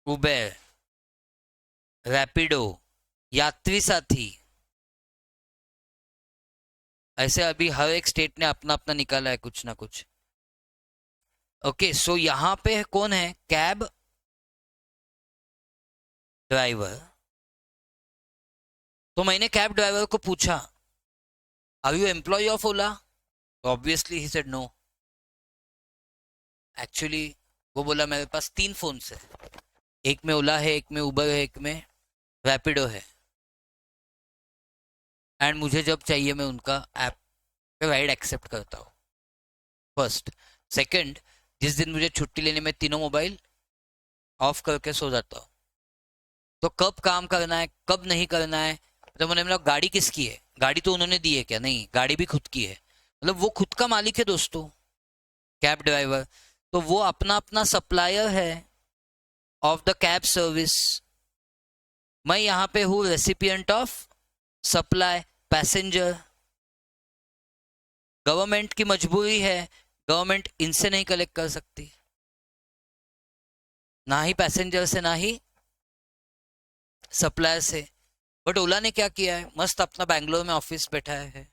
Uber, Rapido, Yatri Sathi. ऐसे अभी हर एक स्टेट ने अपना अपना निकाला है कुछ ना कुछ। ओके, सो यहाँ पे कौन है? Cab driver. तो मैंने कैब ड्राइवर को पूछा, are you employ of Ola? Obviously he said no. Actually वो बोला मेरे पास 3 फोन्स है, एक में ओला है, एक में उबर है, एक में रैपिडो है, एंड मुझे जब चाहिए मैं उनका ऐप पे राइड एक्सेप्ट करता हूँ। फर्स्ट। सेकंड, जिस दिन मुझे छुट्टी लेने में तीनों मोबाइल ऑफ करके सो जाता हूँ। तो कब काम करना है कब नहीं करना है। तो मैंने बोला गाड़ी किसकी है? गाड़ी तो उन्होंने दी है क्या? नहीं, गाड़ी भी खुद की है। मतलब वो खुद का मालिक है दोस्तों, कैब ड्राइवर। तो वो अपना अपना सप्लायर है ऑफ द कैब सर्विस। मैं यहाँ पे हूँ recipient of supply, passenger. Government की मजबूरी है, गवर्नमेंट इनसे नहीं कलेक्ट कर सकती, ना ही पैसेंजर से, ना ही सप्लायर से। बट ओला ने क्या किया है, मस्त अपना बैंगलोर में ऑफिस बैठा है।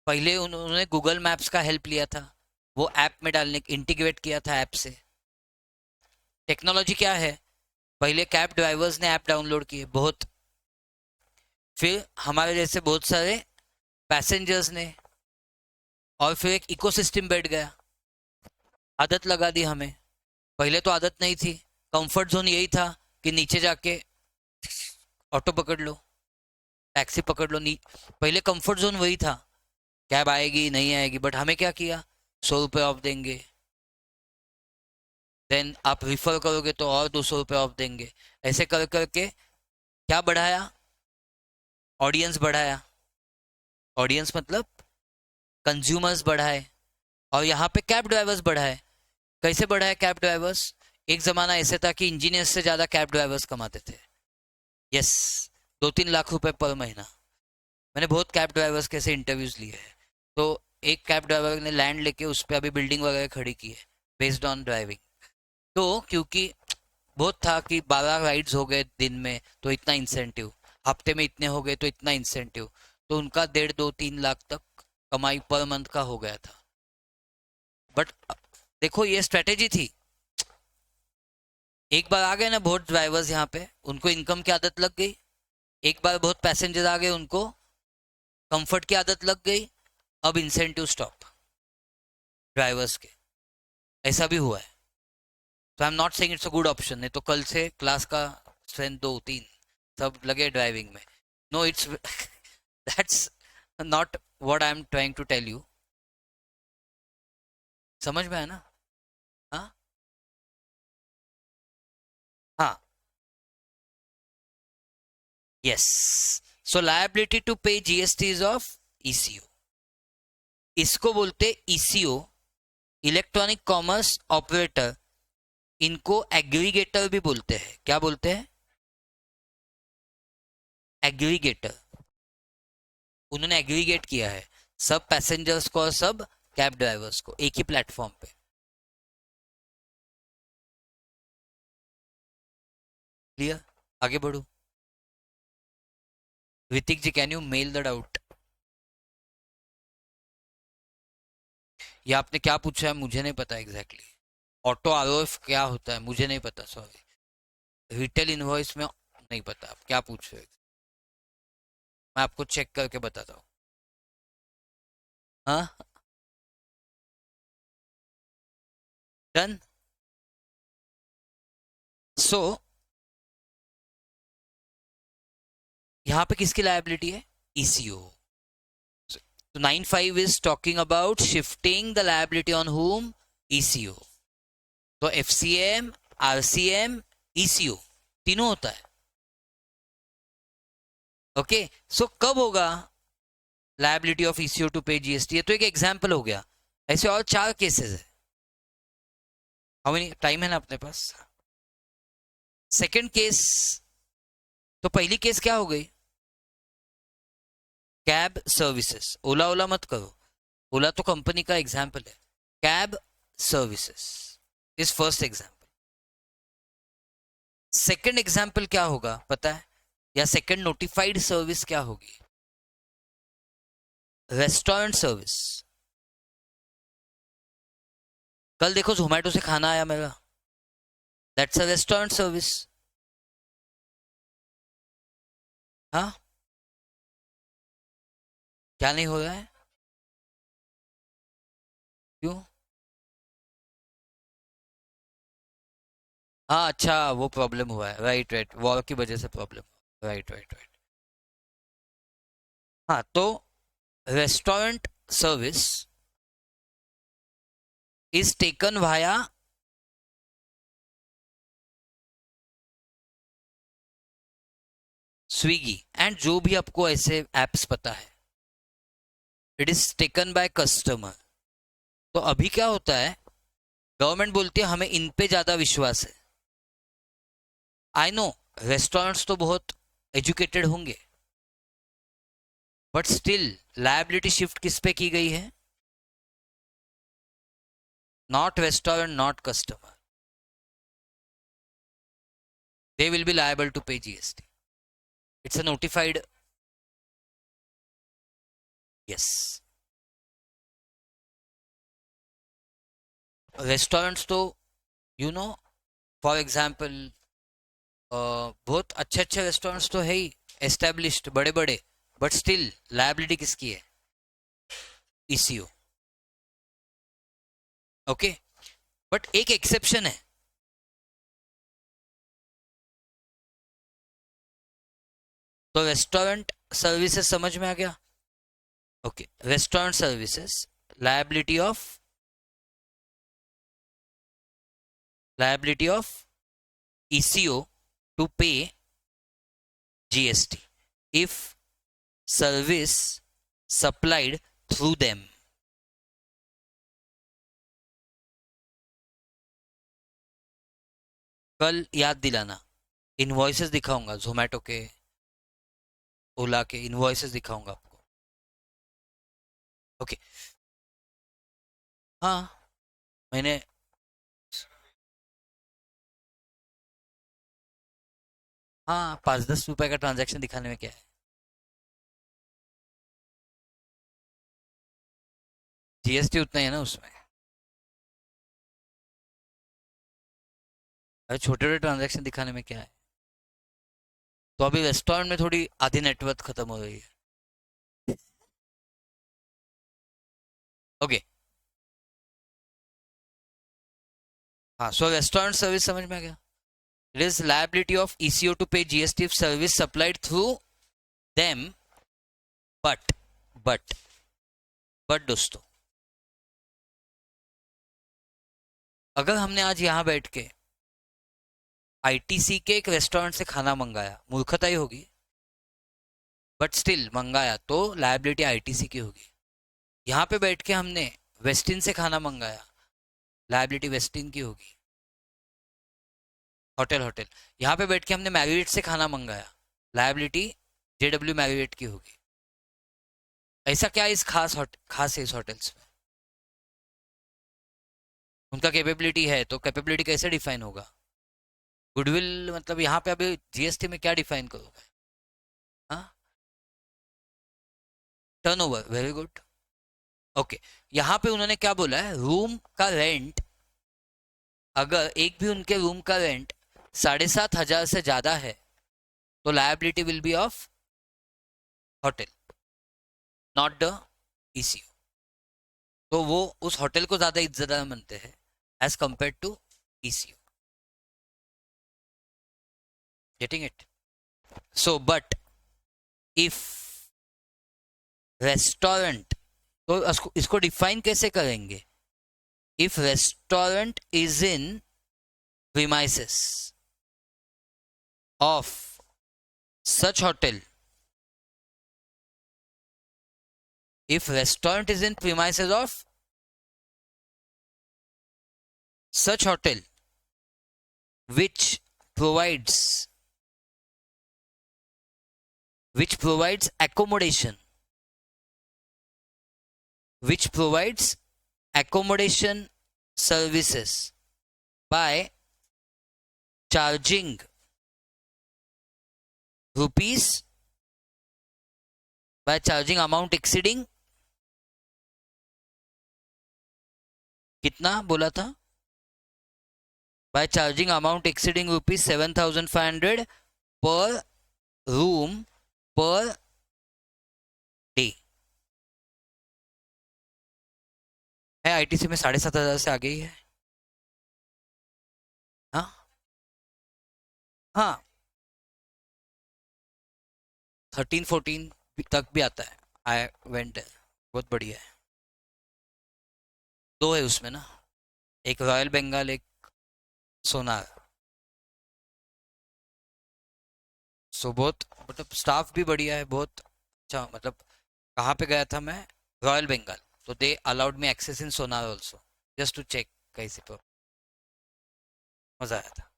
पहले उन्होंने गूगल मैप्स का हेल्प लिया था, वो ऐप में डालने, इंटीग्रेट किया था ऐप से। टेक्नोलॉजी क्या है, पहले कैब ड्राइवर्स ने ऐप डाउनलोड किए बहुत, फिर हमारे जैसे बहुत सारे पैसेंजर्स ने, और फिर एक इकोसिस्टम बैठ गया, आदत लगा दी हमें। पहले तो आदत नहीं थी, कंफर्ट जोन यही था कि नीचे जाके ऑटो पकड़ लो, टैक्सी पकड़ लो। पहले कंफर्ट जोन वही था, कैब आएगी नहीं आएगी। बट हमें क्या किया, 100 रुपये ऑफ देंगे, देन आप रिफर करोगे तो और 200 रुपये ऑफ देंगे। ऐसे कर करके क्या बढ़ाया, ऑडियंस बढ़ाया। ऑडियंस मतलब कंज्यूमर्स बढ़ा है, और यहाँ पे कैब ड्राइवर्स बढ़ा है। कैसे बढ़ा है कैब ड्राइवर्स? एक जमाना ऐसे था कि इंजीनियर्स से ज्यादा कैब ड्राइवर्स कमाते थे। यस, 2-3 लाख रुपए पर महीना। मैंने बहुत कैब ड्राइवर्स के ऐसे इंटरव्यूज लिए हैं। तो एक कैब ड्राइवर ने लैंड लेके उस पर अभी बिल्डिंग वगैरह खड़ी की है बेस्ड ऑन ड्राइविंग। तो क्योंकि बहुत था कि 12 राइड्स हो गए दिन में तो इतना इंसेंटिव, हफ्ते में इतने हो गए तो इतना इंसेंटिव, तो उनका 1.5-2-3 लाख तक कमाई पर मंथ का हो गया था। बट देखो ये स्ट्रेटेजी थी। एक बार आ गए ना बहुत ड्राइवर्स यहाँ पे, उनको इनकम की आदत लग गई। एक बार बहुत पैसेंजर आ गए, उनको कंफर्ट की आदत लग गई। अब इंसेंटिव स्टॉप ड्राइवर्स के, ऐसा भी हुआ है। तो I am not saying it's a good option. नहीं तो कल से क्लास का स्ट्रेंथ 2-3 सब लगे ड्राइविंग में। No, it's that's not what I am trying to tell you. समझ में है ना? हाँ हाँ, yes. So liability to pay GST is of ECO. इसको बोलते ईसीओ, इलेक्ट्रॉनिक कॉमर्स ऑपरेटर। इनको एग्रीगेटर भी बोलते हैं। क्या बोलते हैं? एग्रीगेटर। उन्होंने एग्रीगेट किया है सब पैसेंजर्स को और सब कैब ड्राइवर्स को एक ही प्लेटफॉर्म पे। क्लियर? आगे बढ़ू? Hrithik ji, can you mail the doubt? ये आपने क्या पूछा है मुझे नहीं पता एग्जैक्टली exactly. ऑटो आरओएफ क्या होता है मुझे नहीं पता, सॉरी। रिटेल इनवॉइस में नहीं पता आप क्या पूछ रहे हो। मैं आपको चेक करके बताता हूँ। हाँ, डन। सो यहाँ पे किसकी लायबिलिटी है? ईसीओ। तो 9(5) is talking about shifting the liability on whom? ECO. तो FCM, RCM, ECO तीनों होता है। ओके, सो कब होगा liability of ECO to pay GST? ये तो एक एग्जाम्पल हो गया, ऐसे और 4 केसेस है। हाउ मेनी टाइम है ना अपने पास? Second case. तो पहली केस क्या हो गई? Cab services. ओला ओला मत करो, ओला तो कंपनी का एग्जाम्पल है। Cab services is first example. Second example क्या होगा पता है? या सेकंड नोटिफाइड सर्विस क्या होगी? Restaurant service. कल देखो जोमेटो से खाना आया मेरा, दैट्स अ रेस्टोरेंट सर्विस। हाँ, क्या नहीं हो रहा है? क्यों? हाँ अच्छा, वो प्रॉब्लम हुआ है, राइट राइट, वॉर की वजह से प्रॉब्लम। Right right right. हाँ, तो restaurant service is taken via Swiggy and जो भी आपको ऐसे एप्स पता है, it is taken by customer. तो अभी क्या होता है, गवर्नमेंट बोलती है हमें इन पे ज्यादा विश्वास है। आई नो रेस्टोरेंट्स तो बहुत एजुकेटेड होंगे, बट स्टिल लायबिलिटी शिफ्ट किस पे की गई है? Not restaurant, not customer. They will be liable to pay GST. It's a notified. Yes, restaurants तो यू नो, फॉर एग्जाम्पल बहुत अच्छे अच्छे रेस्टोरेंट्स तो है ही, एस्टेब्लिश्ड बड़े बड़े, बट स्टिल लायबिलिटी किसकी है? ईसीओ। ओके, बट एक एक्सेप्शन है। तो रेस्टोरेंट सर्विसेज समझ में आ गया? Okay, restaurant services liability of ECO to pay GST if service supplied through them. कल याद दिलाना, इनवॉइसेस दिखाऊंगा जोमेटो के, ओला के इनवॉइसेस दिखाऊंगा आपको। ओके। हाँ, मैंने, हाँ 5-10 रुपए का ट्रांजैक्शन दिखाने में क्या है। जीएसटी उतना ही है ना उसमें। अरे छोटे छोटे ट्रांजैक्शन दिखाने में क्या है। तो अभी रेस्टोरेंट में थोड़ी आधी नेटवर्थ खत्म हो रही है। ओके। हाँ, सो रेस्टोरेंट सर्विस समझ में आ गया। It is liability of ECO to pay GST service supplied through them, but but but दोस्तों, अगर हमने आज यहाँ बैठ के आईटीसी के एक रेस्टोरेंट से खाना मंगाया, मूर्खता ही होगी, बट स्टिल मंगाया, तो लायबिलिटी आईटीसी की होगी। यहाँ पे बैठ के हमने वेस्टिन से खाना मंगाया, लायबिलिटी वेस्टिन की होगी। होटल होटल, यहाँ पे बैठ के हमने मैरियट से खाना मंगाया, लायबिलिटी जेडब्ल्यू मैरियट की होगी। ऐसा क्या इस खास है इस होटल्स में, उनका कैपेबिलिटी है, तो कैपेबिलिटी कैसे डिफाइन होगा। गुडविल मतलब यहाँ पे अभी जीएसटी में क्या डिफाइन करोगे। हाँ, टर्नओवर, वेरी गुड। ओके, यहाँ पे उन्होंने क्या बोला है, रूम का रेंट, अगर एक भी उनके रूम का रेंट 7,500 से ज्यादा है, तो liability will be of hotel, not the ECO. तो वो उस होटल को ज्यादा इज्जतदार मानते हैं as compare to ECO. Getting it. So but if restaurant, तो इसको डिफाइन कैसे करेंगे। If restaurant is in premises of such hotel, if restaurant is in premises of such hotel which provides accommodation, which provides accommodation services by charging rupees, by charging amount exceeding, कितना बोला था, by charging amount exceeding rupees 7,500 per room per day। है ITC में 7,500 से आगे ही है। हाँ हाँ, 13-14 तक भी आता है। आई वेंट, बहुत बढ़िया है। दो है उसमें ना, एक रॉयल बंगाल, एक सोनार। सो बहुत मतलब स्टाफ भी बढ़िया है, बहुत अच्छा। मतलब कहाँ पे गया था मैं, रॉयल बंगाल, तो they allowed me access in Sonar also, just to check कैसे पर, मजा आया था।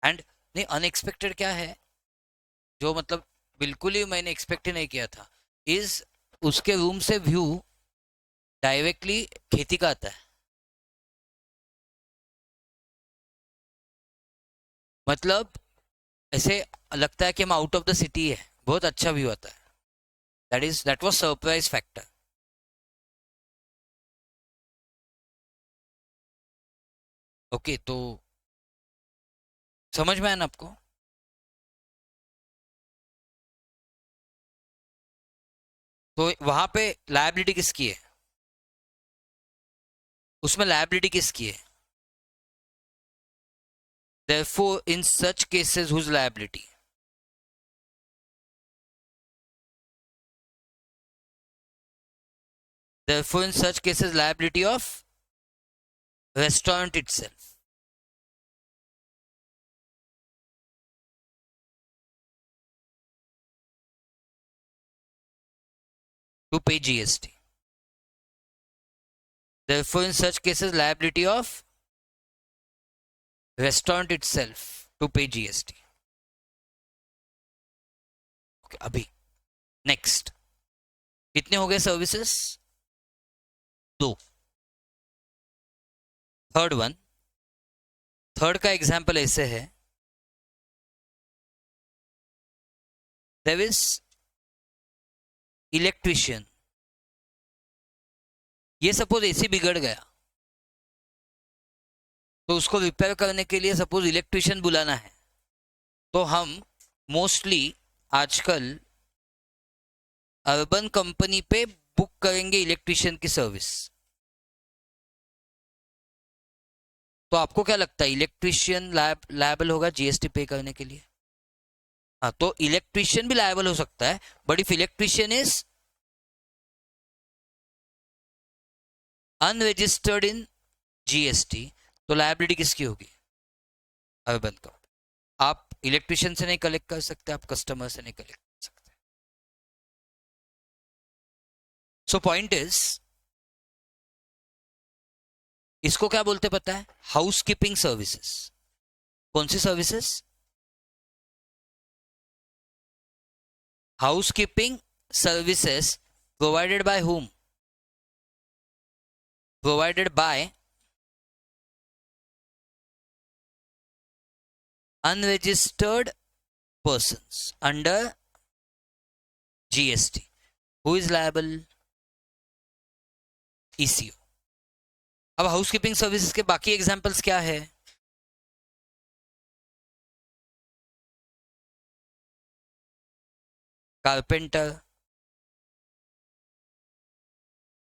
एंड नहीं, अनएक्सपेक्टेड क्या है, जो मतलब बिल्कुल ही मैंने एक्सपेक्ट ही नहीं किया था, इज उसके रूम से व्यू डायरेक्टली खेती का आता है। मतलब ऐसे लगता है कि हम आउट ऑफ द सिटी है, बहुत अच्छा व्यू आता है। That was surprise factor. Okay, तो समझ में आया ना आपको। तो वहां पे लायबिलिटी किसकी है, उसमें लायबिलिटी किसकी है। Therefore, in such cases, whose liability? Therefore, in such cases, liability of restaurant itself. to pay GST. Therefore, in such cases, liability of restaurant itself to pay GST. Okay, अभी next कितने हो गए services? 2. Third one, third का example ऐसे है, there is electrician. ये suppose AC बिगड़ गया, तो उसको रिपेयर करने के लिए सपोज इलेक्ट्रिशियन बुलाना है, तो हम मोस्टली आजकल अर्बन कंपनी पे बुक करेंगे इलेक्ट्रिशियन की सर्विस. तो आपको क्या लगता है, इलेक्ट्रिशियन लायबल होगा जीएसटी पे करने के लिए? हाँ, तो इलेक्ट्रिशियन भी लायबल हो सकता है, but if electrician is unregistered in GST, तो लायबिलिटी किसकी होगी? अर्बन का. आप इलेक्ट्रिशियन से नहीं कलेक्ट कर सकते, आप कस्टमर से नहीं कलेक्ट कर सकते. सो पॉइंट इज, इसको क्या बोलते पता है? House keeping services. कौन सी services? House keeping services provided by whom? Provided by unregistered persons under GST. Who is liable? ECO. अब हाउसकीपिंग सर्विसेज के बाकी एग्जांपल्स क्या है? Carpenter,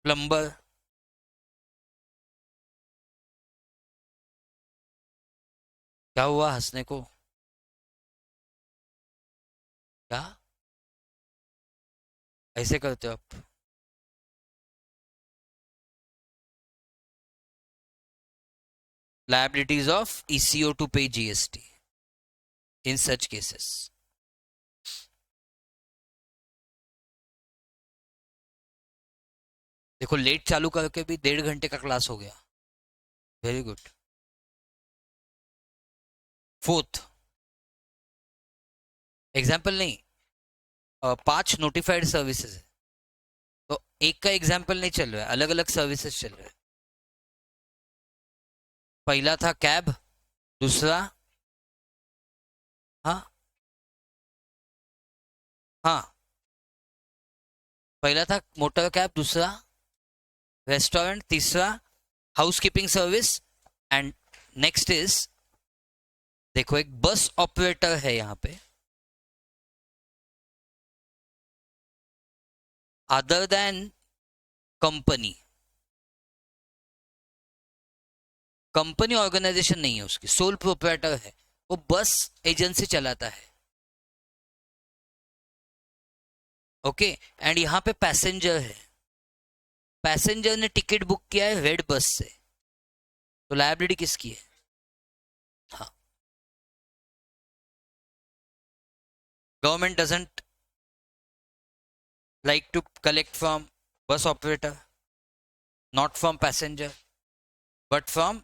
plumber. क्या हुआ हंसने को? क्या ऐसे करते हो आप? Liabilities of ECO to pay GST in such cases. देखो, लेट चालू करके भी 1.5 घंटे का क्लास हो गया. Very good. फोर्थ एग्जाम्पल नहीं, 5 नोटिफाइड सर्विसेज है, तो एक का एग्जाम्पल नहीं चल रहा है, अलग अलग सर्विसेज चल रहे हैं. पहला था कैब, दूसरा, हाँ हाँ, पहला था मोटर कैब, दूसरा रेस्टोरेंट, तीसरा housekeeping service, and next is, देखो एक बस ऑपरेटर है यहां पे, other than company. Company organisation नहीं है उसकी, सोल प्रोप्राइटर है, वो बस एजेंसी चलाता है. ओके, एंड यहां पे पैसेंजर है, पैसेंजर ने टिकट बुक किया है रेड बस से, तो लायबिलिटी किसकी है? हाँ, government doesn't like to collect from bus operator, not from passenger, but from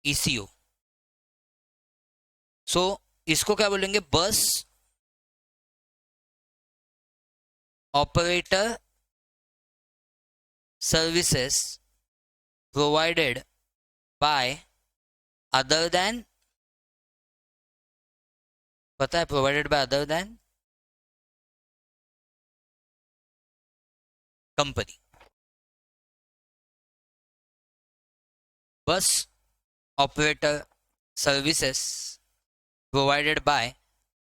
ECO. So इसको क्या बोलेंगे? Bus operator services provided by other than, पता है provided by other than company. Bus operator services provided by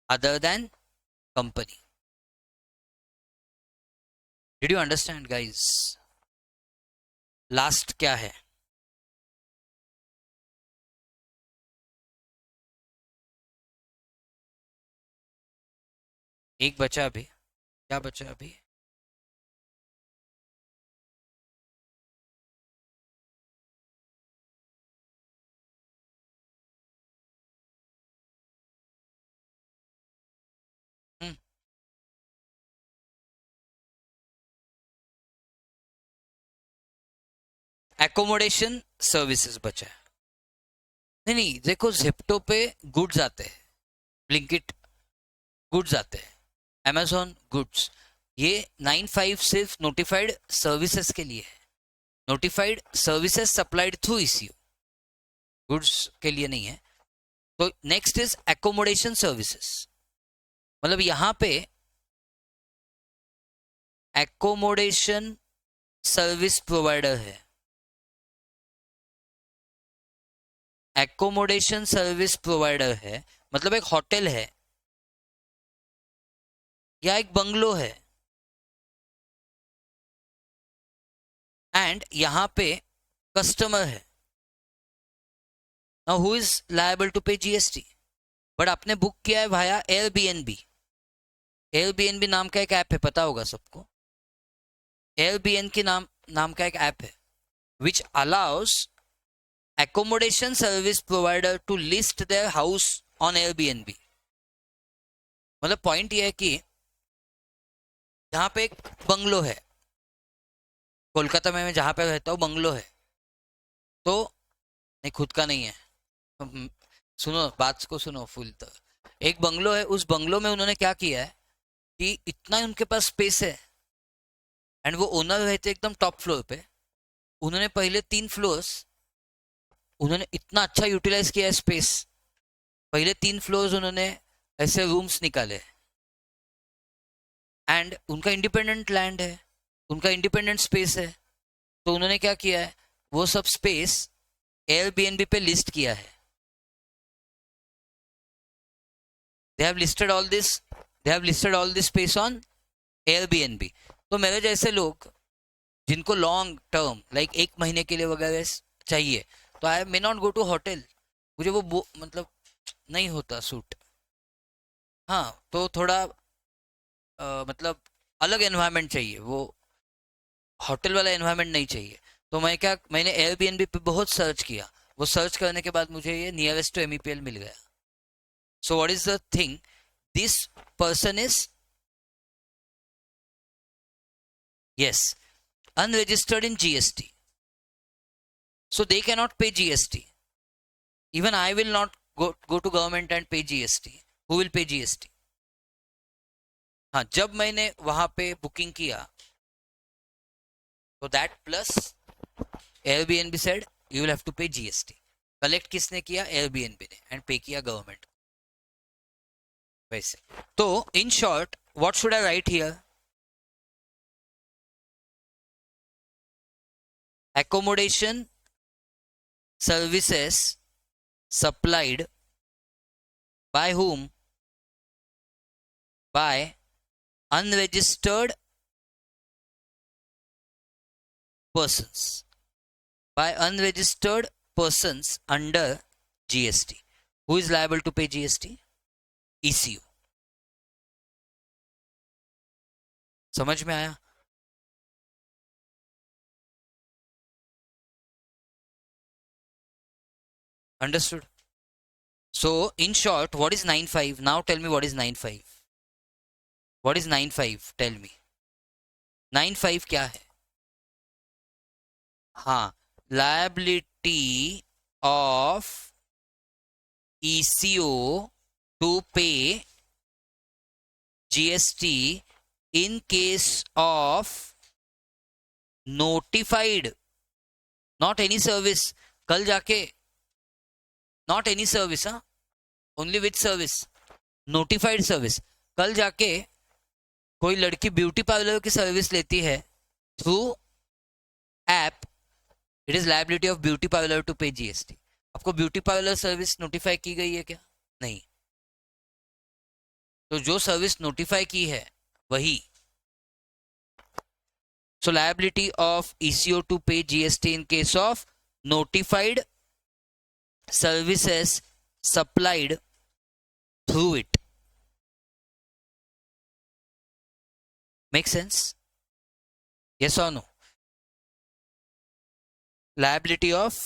other than company. Did you understand guys? Last क्या है? एक बचा अभी. क्या बचा अभी? एकोमोडेशन सर्विसेज बचा है। नहीं नहीं, देखो जिप्टो पे गुड्स आते हैं, ब्लिंकिट गुड्स आते हैं, अमेजोन गुड्स। ये 95 सिर्फ नोटिफाइड सर्विसेज के लिए है, notified services supplied through eco, goods के लिए नहीं है। तो नेक्स्ट इज एकोमोडेशन सर्विसेज, मतलब यहां पे एकोमोडेशन सर्विस प्रोवाइडर है। एकोमोडेशन सर्विस प्रोवाइडर है मतलब एक होटल है या एक बंगलो है, एंड यहां पे कस्टमर है। Now who is liable to pay GST? But आपने बुक किया है भाया एयरबीएनबी। एयरबीएनबी नाम का एक ऐप है, पता होगा सबको। एयरबीएन की नाम का एक ऐप है विच allow us accommodation service provider to list their house on Airbnb। मतलब पॉइंट ये है कि जहां पे एक बंगलो है, कोलकाता में मैं जहां पे रहता हूँ बंगलो है, तो नहीं खुद का नहीं है, सुनो बात को सुनो फुल। तो एक बंगलो है, उस बंगलो में उन्होंने क्या किया है कि इतना उनके पास स्पेस है, एंड वो ओनर रहते एकदम टॉप फ्लोर पे। उन्होंने पहले 3 फ्लोर्स उन्होंने इतना अच्छा यूटिलाइज किया है स्पेस, पहले 3 फ्लोर्स उन्होंने ऐसे रूम्स निकाले, एंड उनका इंडिपेंडेंट लैंड है, उनका इंडिपेंडेंट स्पेस है। तो उन्होंने क्या किया है, वो सब स्पेस एयरबीएनबी पे लिस्ट किया है। They have listed all this space on Airbnb. तो मेरे जैसे लोग जिनको लॉन्ग टर्म लाइक 1 महीने के लिए वगैरह चाहिए, तो I may not go to hotel, मुझे वो मतलब नहीं होता सूट। हाँ, तो थोड़ा मतलब अलग एनवायरनमेंट चाहिए, वो होटल वाला एनवायरनमेंट नहीं चाहिए। तो मैंने एयरबीएनबी पे बहुत सर्च किया, वो सर्च करने के बाद मुझे ये नियरेस्ट टू एमईपीएल मिल गया। सो what is the thing, this person is yes unregistered in GST, so they cannot pay GST. Even I will not go to government and pay GST. Who will pay GST? हाँ, जब मैंने वहां पे booking किया तो that plus Airbnb said you will have to pay GST. Collect किसने किया? Airbnb ने, एंड पे किया गवर्नमेंट। वैसे तो in short what should I right here? Accommodation services supplied by whom? By unregistered persons. By unregistered persons under GST. Who is liable to pay GST? ECU. समझ में आया? Understood? So, in short, what is 95? Now tell me what is 95. What is 95? Tell me. 95 क्या है? हाँ, liability of ECO to pay GST in case of notified, not any service. कल जाके not any service, हाँ, only with service, notified service. कल जाके कोई लड़की ब्यूटी पार्लर की सर्विस लेती है through app, it is liability of beauty parlour to pay GST. आपको ब्यूटी पार्लर सर्विस नोटिफाई की गई है क्या? नहीं। तो जो सर्विस नोटिफाई की है वही। सो liability of ECO to pay GST in case of notified services supplied through it. Make sense? Yes or no? Liability of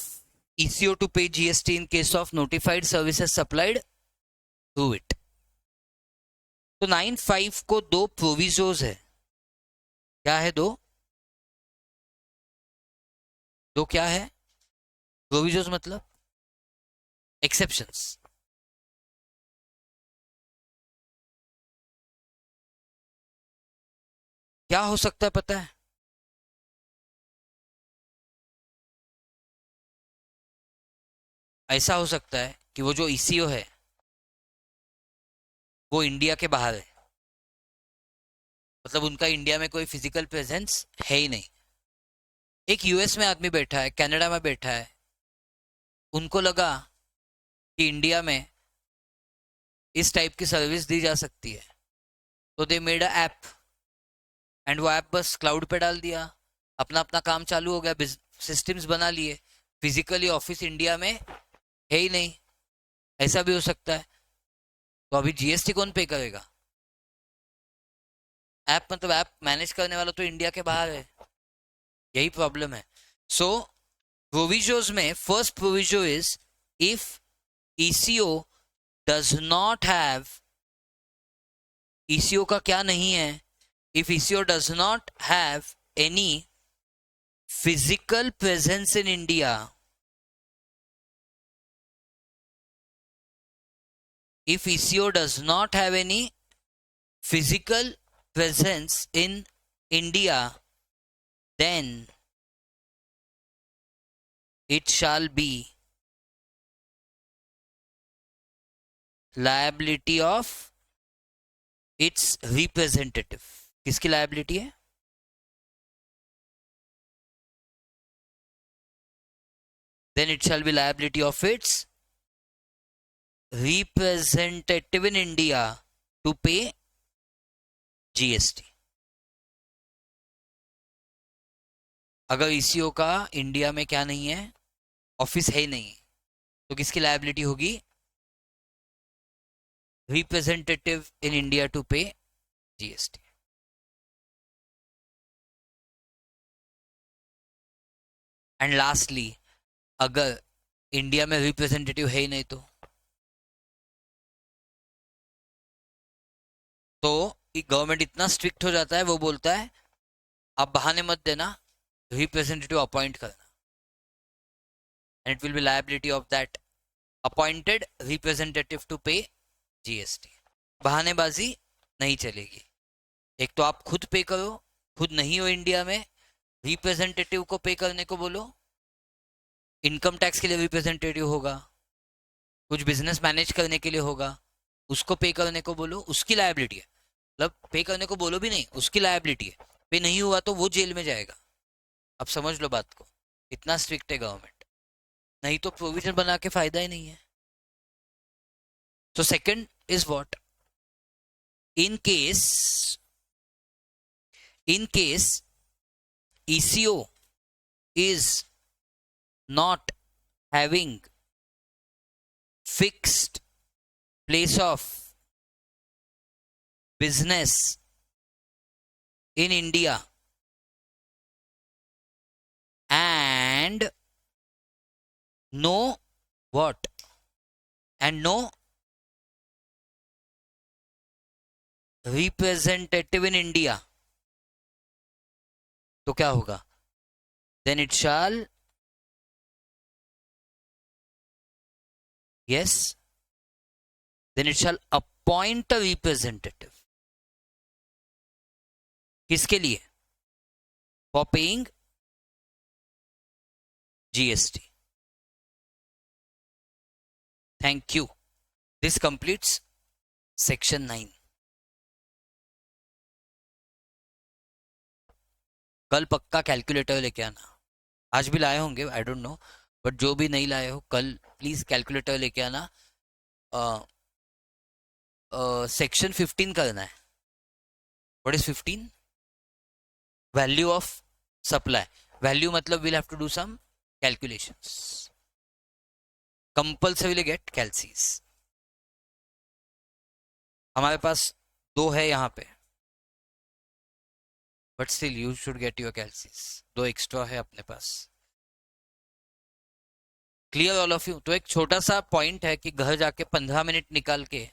ECO to pay GST in case of notified services supplied through it. तो 95 को 2 प्रोविजोज है। क्या है? 2 दो क्या है? प्रोविजोस मतलब exceptions. क्या हो सकता है पता है? ऐसा हो सकता है कि वो जो ईसीओ है वो इंडिया के बाहर है, मतलब उनका इंडिया में कोई फिजिकल प्रेजेंस है ही नहीं। एक यूएस में आदमी बैठा है, कनाडा में बैठा है, उनको लगा कि इंडिया में इस टाइप की सर्विस दी जा सकती है, तो they made a app, and वो ऐप बस क्लाउड पे डाल दिया, अपना अपना काम चालू हो गया, सिस्टम्स बना लिए, फिजिकली ऑफिस इंडिया में है ही नहीं। ऐसा भी हो सकता है। तो अभी जीएसटी कौन पे करेगा? ऐप मतलब ऐप मैनेज करने वाला तो इंडिया के बाहर है, यही प्रॉब्लम है। सो प्रोविजोज में first proviso is if eco does not have, eco का क्या नहीं है? If eco does not have any physical presence in India, if ECO does not have any physical presence in India, then it shall be liability of its representative. किसकी liability है? Then it shall be liability of its representative in India to pay GST. अगर eco का India में क्या नहीं है, office है ही नहीं, तो किसकी लायबिलिटी होगी? Representative in India to pay GST. And lastly, अगर इंडिया में रिप्रेजेंटेटिव है ही नहीं, तो गवर्नमेंट इतना स्ट्रिक्ट हो जाता है, वो बोलता है आप बहाने मत देना, रिप्रेजेंटेटिव अपॉइंट करना, and it will be liability of that appointed representative to pay GST. बहानेबाजी नहीं चलेगी। एक तो आप खुद पे करो, खुद नहीं हो इंडिया में, रिप्रेजेंटेटिव को पे करने को बोलो, इनकम टैक्स के लिए रिप्रेजेंटेटिव होगा, कुछ बिजनेस मैनेज करने के लिए होगा, उसको पे करने को बोलो, उसकी लायबिलिटी है। मतलब पे करने को बोलो भी नहीं, उसकी लायबिलिटी है, पे नहीं हुआ तो वो जेल में जाएगा। अब समझ लो बात को, इतना स्ट्रिक्ट है गवर्नमेंट, नहीं तो प्रोविजन बना के फायदा ही नहीं है। तो second is what? In case, in case ECO is not having fixed place of business in India and no what? And no representative in India, तो क्या होगा? Then it shall, yes, then it shall appoint a representative. किसके लिए? For paying GST. Thank you. This completes section 9. कल पक्का calculator लेके आना। आज भी लाए होंगे, आई डोंट नो, बट जो भी नहीं लाए हो कल प्लीज कैलकुलेटर लेके आना। सेक्शन 15 करना है। What is 15? Value of supply. Value मतलब will have to do some calculations, compulsorily get calcies. हमारे पास दो है यहाँ पे, but still you should get your calcies, दो एक्स्ट्रा है अपने पास। Clear all of you? तो एक छोटा सा पॉइंट है कि घर जाके 15 मिनट निकाल के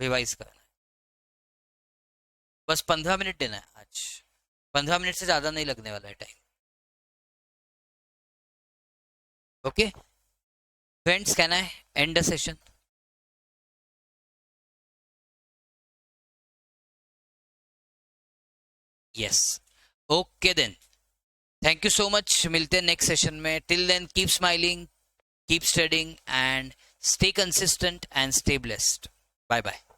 रिवाइज करना है, बस 15 मिनट देना है आज, 15 मिनट से ज्यादा नहीं लगने वाला है time. Okay, friends, can I end the session? Yes. Okay then. Thank you so much. मिलते हैं next session में. Till then, keep smiling, keep studying, and stay consistent and stay blessed. Bye bye.